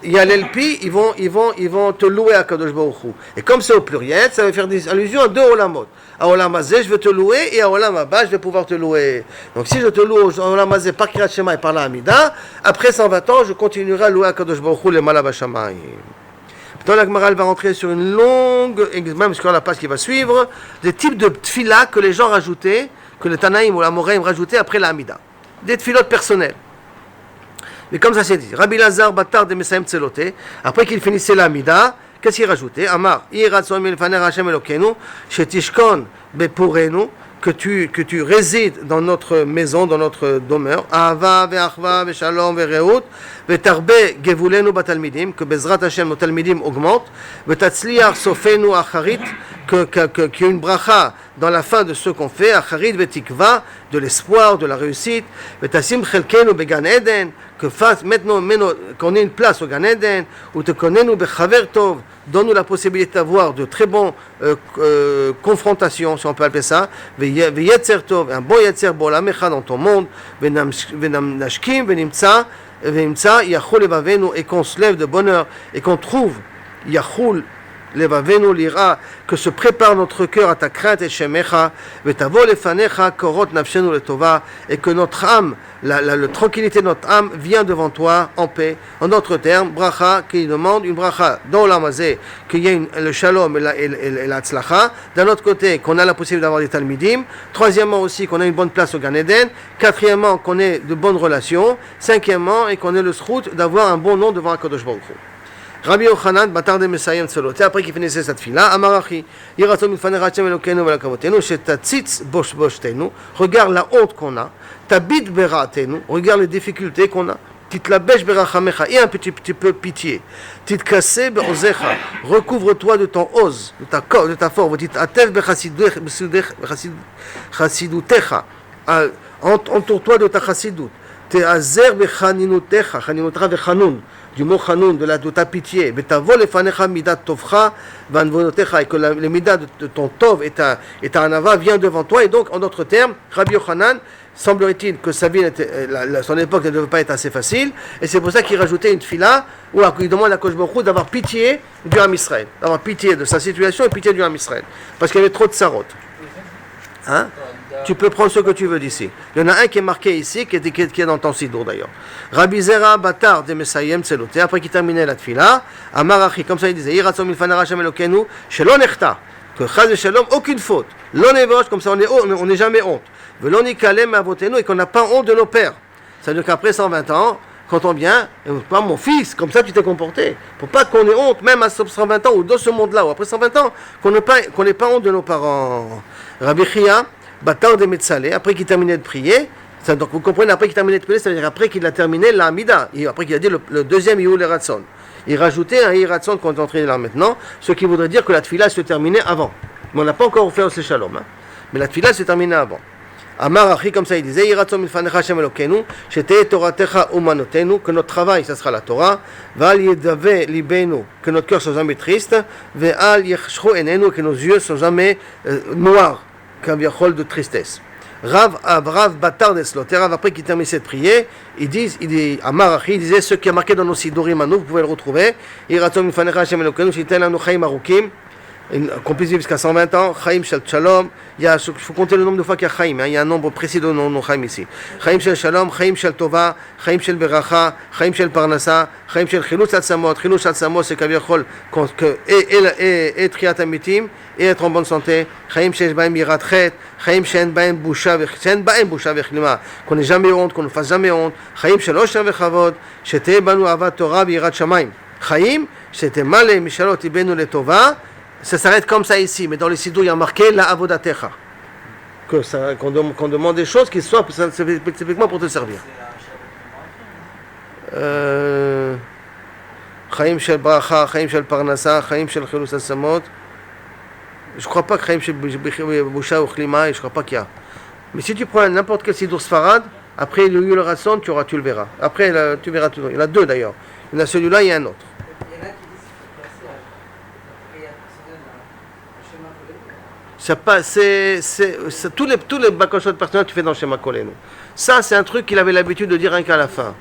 Yalelpi, ils vont te louer à Kadosh Baruch Hu. Et comme c'est au pluriel, ça va faire des allusions à deux olamot. À Olam Hazeh, je vais te louer, et à Olam Haba, je vais pouvoir te louer. Donc si je te loue à Olam Hazeh par Kirat Shema et par la Hamida, après 120 ans, je continuerai à louer à Kadosh Baruch Hu les Malab HaShamayim. Maintenant, la Gemara va rentrer sur une longue, même sur la page qui va suivre, des types de tfila que les gens rajoutaient, que les Tanaïm ou la Moraïm rajoutaient après la Hamida. Des tfilotes personnelles. Mais comme ça c'est dit, Rabbi Lazar Batar de Mesaim Tselote, après qu'il finissait la Hamida, qu'est-ce qu'il rajoutait? Amar, Yiratzon Milfaner Hashem Elokenu, Shetishkon Bepurenu, que tu résides dans notre maison, dans notre demeure, Ahava ve'achva ve'shalom ve'reut, ve'tarbe gevulenu batalmidim, que Bezrat Hashem nos talmidim augmente, ve'tatzliach sofenu acharit, qu'il y ait une bracha dans la fin de ce qu'on fait, acharit ve'tikva, de l'espoir, de la réussite, ve'tasim chelkenu began Eden, que fasse maintenant qu'on ait une place au Gan Eden, ou te connais-nous bechaver tov, donne-nous la possibilité d'avoir de très bons confrontations, si on peut appeler ça, v'yetzer tov, un bon yetzer bolamecha dans ton monde, v'nashkim v'nimtza yachul levavenu, et qu'on se lève de bonheur, et qu'on trouve yachul levavenu l'ira, que se prépare notre cœur à ta crainte et shemecha, v'tavo lefanecha korot nafshenu letova, et que notre âme, la tranquillité de notre âme vient devant toi en paix. En d'autres termes, bracha qui demande une bracha dans l'Olam Hazeh, qu'il y ait le shalom et la tzlacha. D'un autre côté, qu'on a la possibilité d'avoir des talmidim. Troisièmement aussi, qu'on a une bonne place au Gan Eden. Quatrièmement, qu'on ait de bonnes relations. Cinquièmement, et qu'on ait le zchut d'avoir un bon nom devant HaKadosh Baruch Hu. Rabbi Yochanan, Batar de Mesayim Tselote, après qu'il finissait cette fila, Amarachi, Yiratzon Milfaner Hashem Elokenu Velakavotenu, Shetatzitz Boshtenu, regarde la honte qu'on a, Tabit Beratenu, regarde les difficultés qu'on a, Titlabesh Berachamecha, et un petit peu pitié, Titkase Beozecha, recouvre-toi de ton ose, de ta force, Titatev Bechasidutecha, entoure-toi de ta chassidoute, Te'azer bechaninutecha, chaninutcha vechanun, du mot chanun, de ta pitié, betavo lefanecha midat tovcha vanvonotecha, et que le midat de ton tov et ta anava vient devant toi. Et donc, en d'autres termes, Rabbi Yochanan, semblerait-il que sa vie, son époque ne devait pas être assez facile, et c'est pour ça qu'il rajoutait une tfila où il demande à Kosh Baruch Hu d'avoir pitié du Ham Israël, d'avoir pitié de sa situation et pitié du Ham Israël, parce qu'il y avait trop de sarot. Hein? Tu peux prendre ce que tu veux d'ici. Il y en a un qui est marqué ici, qui est dans ton sidour d'ailleurs. Rabbi Zera Batar de Mesayem Tselote, après qu'il terminait la tfila, Amarachi, comme ça il disait, Yiratzom ilfanara Hashem Elokenu, Shelo Nechta, que Chaz et Shalom, aucune faute. L'onevosh, comme ça on n'est jamais honte. Velon Nikalem Avotenu, et qu'on n'a pas honte de nos pères. Ça veut dire qu'après 120 ans, quand on vient, pas mon fils, comme ça tu t'es comporté. Pour pas qu'on ait honte, même à 120 ans ou dans ce monde-là, ou après 120 ans, qu'on n'ait pas honte de nos parents. Rabbi Chia, Batar de Metzaleh, après qu'il terminait de prier, donc vous comprenez, après qu'il terminait de prier, ça veut dire après qu'il a terminé l'Amida, après qu'il a dit le deuxième Yehul Ratson. Il rajoutait un Yehul Ratson qu'on est en train de là maintenant, ce qui voudrait dire que la tfila se terminait avant. Mais on n'a pas encore fait au Shalom, hein. Mais la tfila se terminait avant. Amar Achi, comme ça il disait, Yiratzom milfanecha Hashem Elokenu, Sheteh Toratecha Umanotenu, que notre travail, ça sera la Torah, Val Yedave Libenu, que notre cœur soit jamais triste, Ve'al Yechshcho Enenu, que nos yeux soient jamais noirs, kaviachol de tristesse. Rav Batar de Sloter, après qu'il termine cette prière, il dit, Amar Achi, il disait, ce qui est marqué dans nos sidurim à nous, vous pouvez le retrouver, Yiratzom milfanecha Hashem Elokenu, Sheteh Lanu Chaim Arukim, qu'on puisse vivre jusqu'à 120 ans, Chaim Shel Shalom, il faut compter le nombre de fois qu'il y a Chaim, il y a un nombre précis de noms Chaim ici. Chaim Shel Shalom, Chaim Shel Tova, Chaim Shel Beracha, Chaim Shel Parnasa, Chaim Shel Chilutz Atzamot. Chilutz Atzamot, c'est Kaviachol, et Triat Amitim, et être en bonne santé. Chaim Shel Baim Yiratchet, Chaim Shel Baim Busha Vechlima, qu'on n'ait jamais honte, qu'on ne fasse jamais honte. Chaim Shel Osher Vechavod, Sheteh Banu Avat Torah V'Yirat Shamayim. Chaim, Sheteh Male Mishalot Ibenu Letova. Ça s'arrête comme ça ici, mais dans les sidou, il y a marqué la avodatecha. Qu'on demande des choses qui soient spécifiquement pour te servir. Chaim shel bracha, Chaim shel parnasa, Chaim shel chilus asamot. Je ne crois pas que Chaim shel busha ou chlima, je ne crois pas qu'il y a. Mais si tu prends n'importe quel sidour sfarad, après le Yehul Ratson, tu le verras. Après, tu verras tout. Il y en a deux d'ailleurs. Il y en a celui-là et un autre. Tous les bakoshot personnels tu fais dans Shema Kolenu. Ça, c'est un truc qu'il avait l'habitude de dire rien qu'à la fin.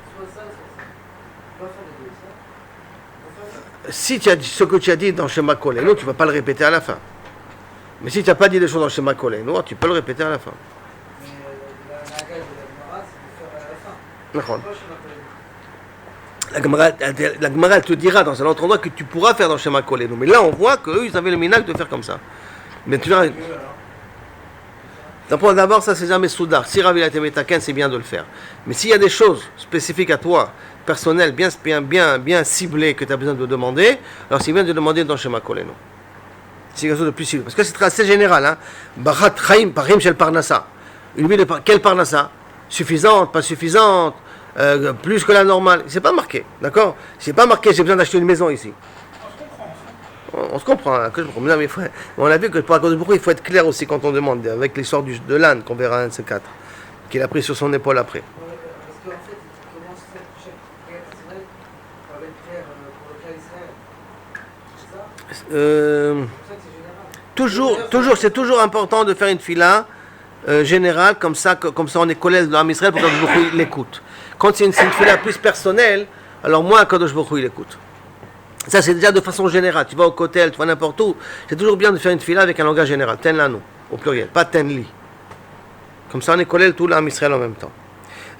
Si tu as dit ce que tu as dit dans Shema Kolenu, tu ne vas pas le répéter à la fin. Mais si tu n'as pas dit des choses dans Shema Kolenu, tu peux le répéter à la fin. La Gemara, elle te dira dans un autre endroit que tu pourras faire dans Shema Kolenu. Mais là, on voit qu'eux, ils avaient le minhag de faire comme ça. Mais tu verras. D'abord, ça c'est jamais soudar. Si Rav il a été métaken, c'est bien de le faire. Mais s'il y a des choses spécifiques à toi, personnelles, bien ciblées, que tu as besoin de demander, alors c'est bien de demander dans Shema Kolenu. C'est quelque chose de plus ciblé. Parce que c'est assez général. Hein? Barat Chaim, Parim Shel Parnasa. Une vie de quelle Parnasa? Suffisante, pas suffisante, plus que la normale. C'est pas marqué, d'accord? C'est pas marqué, j'ai besoin d'acheter une maison ici. On se comprend, hein, on a vu que pour la cause de beaucoup, il faut être clair aussi quand on demande, avec l'histoire de l'âne qu'on verra un de ces quatre, qu'il a pris sur son épaule après. Parce qu'en fait, il commence chaque prière personnelle par une prière pour le cas d'Israël. C'est ça? Toujours, c'est toujours important de faire une fila générale, comme ça on est collègue dans Israël pour que Kadosh Baruch Hu l'écoute. Quand c'est une fila plus personnelle, alors moins Kadosh Baruch Hu l'écoute. Ça, c'est déjà de façon générale. Tu vas au cotel, tu vas n'importe où. C'est toujours bien de faire une fila avec un langage général. Ten lanu, au pluriel, pas ten li. Comme ça, on est collé tout l'âme Israël en même temps.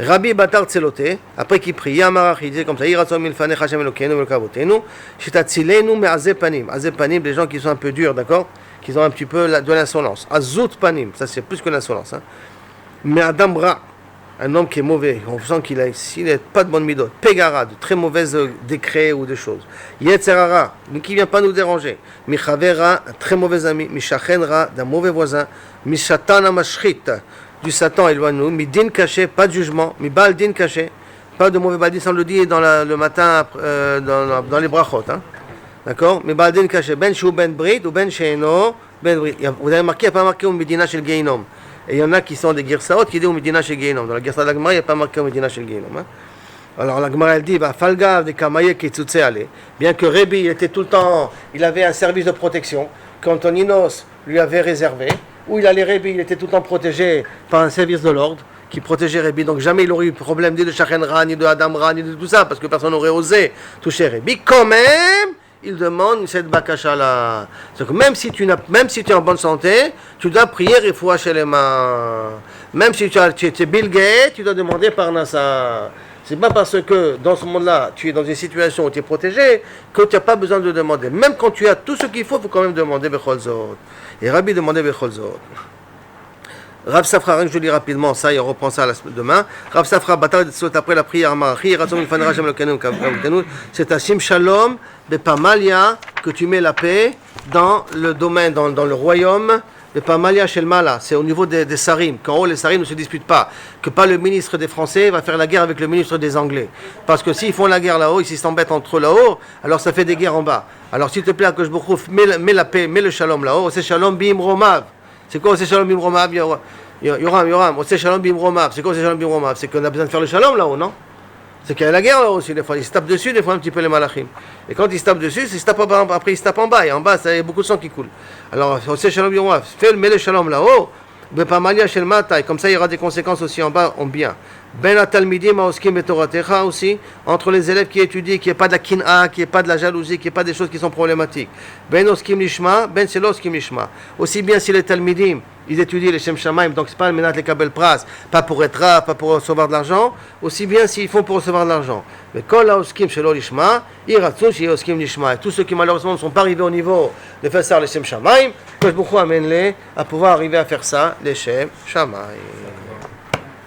Rabbi Batar Tselote, après qu'il prie, Yamarach, il disait comme ça, Yiratzom milfanech Hashem Elokenu velkavotenu, shetatzilenu me'azeh panim. Azeh panim, les gens qui sont un peu durs, d'accord? Qui ont un petit peu de l'insolence. Azut panim, ça c'est plus que l'insolence. Hein. Mais Adam Ra, un homme qui est mauvais, on sent qu'il n'a pas de bonne midot, Pegara, de très mauvaises décrets ou des choses. Yetzerara, mais qui ne vient pas nous déranger. Michavera, un très mauvais ami. Mishachenra, d'un mauvais voisin. Mishatana mashchit, du Satan éloigne-nous. Midin caché, pas de jugement. Mibal din caché, pas de mauvais baldin, ça on le dit le matin dans les brachot. Hein. D'accord? Mibal din caché, ben chou ben brit ou ben sheino ben brit. Vous avez marqué, il n'y a pas marqué au Medina chez le Geinom. Et il y en a qui sont des Girsaot qui disent au Medina chez Gehinom. Dans la Girsa d'Agmara, il n'y a pas marqué au Medina chez Gehinom. Hein. Alors la Gemara elle dit, Falgav de Kamaye Kitsutse Ale. Bien que Rébi, il était tout le temps, il avait un service de protection qu'Antoninos lui avait réservé, où il allait Rébi, il était tout le temps protégé par un service de l'ordre qui protégeait Rébi. Donc jamais il aurait eu problème ni de Shachenra, ni de Adamra, ni de tout ça, parce que personne n'aurait osé toucher Rébi. Quand même, il demande cette bakasha-là. C'est que même si tu es en bonne santé, tu dois prier Refoua Shelema. Même si tu es Bill Gates, tu dois demander par Nassa. C'est pas parce que dans ce monde-là, tu es dans une situation où tu es protégé, que tu n'as pas besoin de demander. Même quand tu as tout ce qu'il faut quand même demander Bechol Zot. Et Rabbi demandait Bechol Zot. Rav Safra, je lis rapidement ça et on reprend ça demain. Rav Safra, après la prière, c'est à Sim Shalom de Pamalia que tu mets la paix dans le domaine, dans le royaume de Pamalia Shelmala. C'est au niveau des Sarim, qu'en haut les Sarim ne se disputent pas. Que pas le ministre des Français va faire la guerre avec le ministre des Anglais. Parce que s'ils font la guerre là-haut, ils s'embêtent entre eux là-haut, alors ça fait des guerres en bas. Alors s'il te plaît, Akadosh Baruch Hu, mets la paix, mets le shalom là-haut. C'est shalom bim romav. C'est quoi c'est shalom bim romav? Yoram, c'est shalom bim romav. C'est quoi c'est shalom bim romav? C'est qu'on a besoin de faire le shalom là-haut, non? C'est qu'il y a la guerre là-haut aussi, des fois. Ils se tapent dessus, des fois un petit peu les malachim. Et quand ils se tapent dessus, ils se tapent après ils se tapent en bas. Et en bas, il y a beaucoup de sang qui coule. Alors, c'est shalom bim romav. Mets le shalom là-haut. Et comme ça, il y aura des conséquences aussi en bas, en bien. Ben atalmidim aoskim betoratecha aussi, entre les élèves qui étudient, qu'il n'y ait pas de la kin'a, qu'il n'y ait pas de la jalousie, qu'il n'y ait pas des choses qui sont problématiques. Ben oskim lishma, ben selo oskim lishma. Aussi bien si les talmidim, ils étudient les Shem Shamaim, donc c'est pas le menat les kabel pras, pas pour être rare, pas pour recevoir de l'argent, aussi bien s'ils font pour recevoir de l'argent. Mais quand la oskim shelo lishma, iratsun shi oskim lishma. Et tous ceux qui malheureusement ne sont pas arrivés au niveau de faire ça les Shem Shamaim, que beaucoup amène-les à pouvoir arriver à faire ça les Shem Shamaim.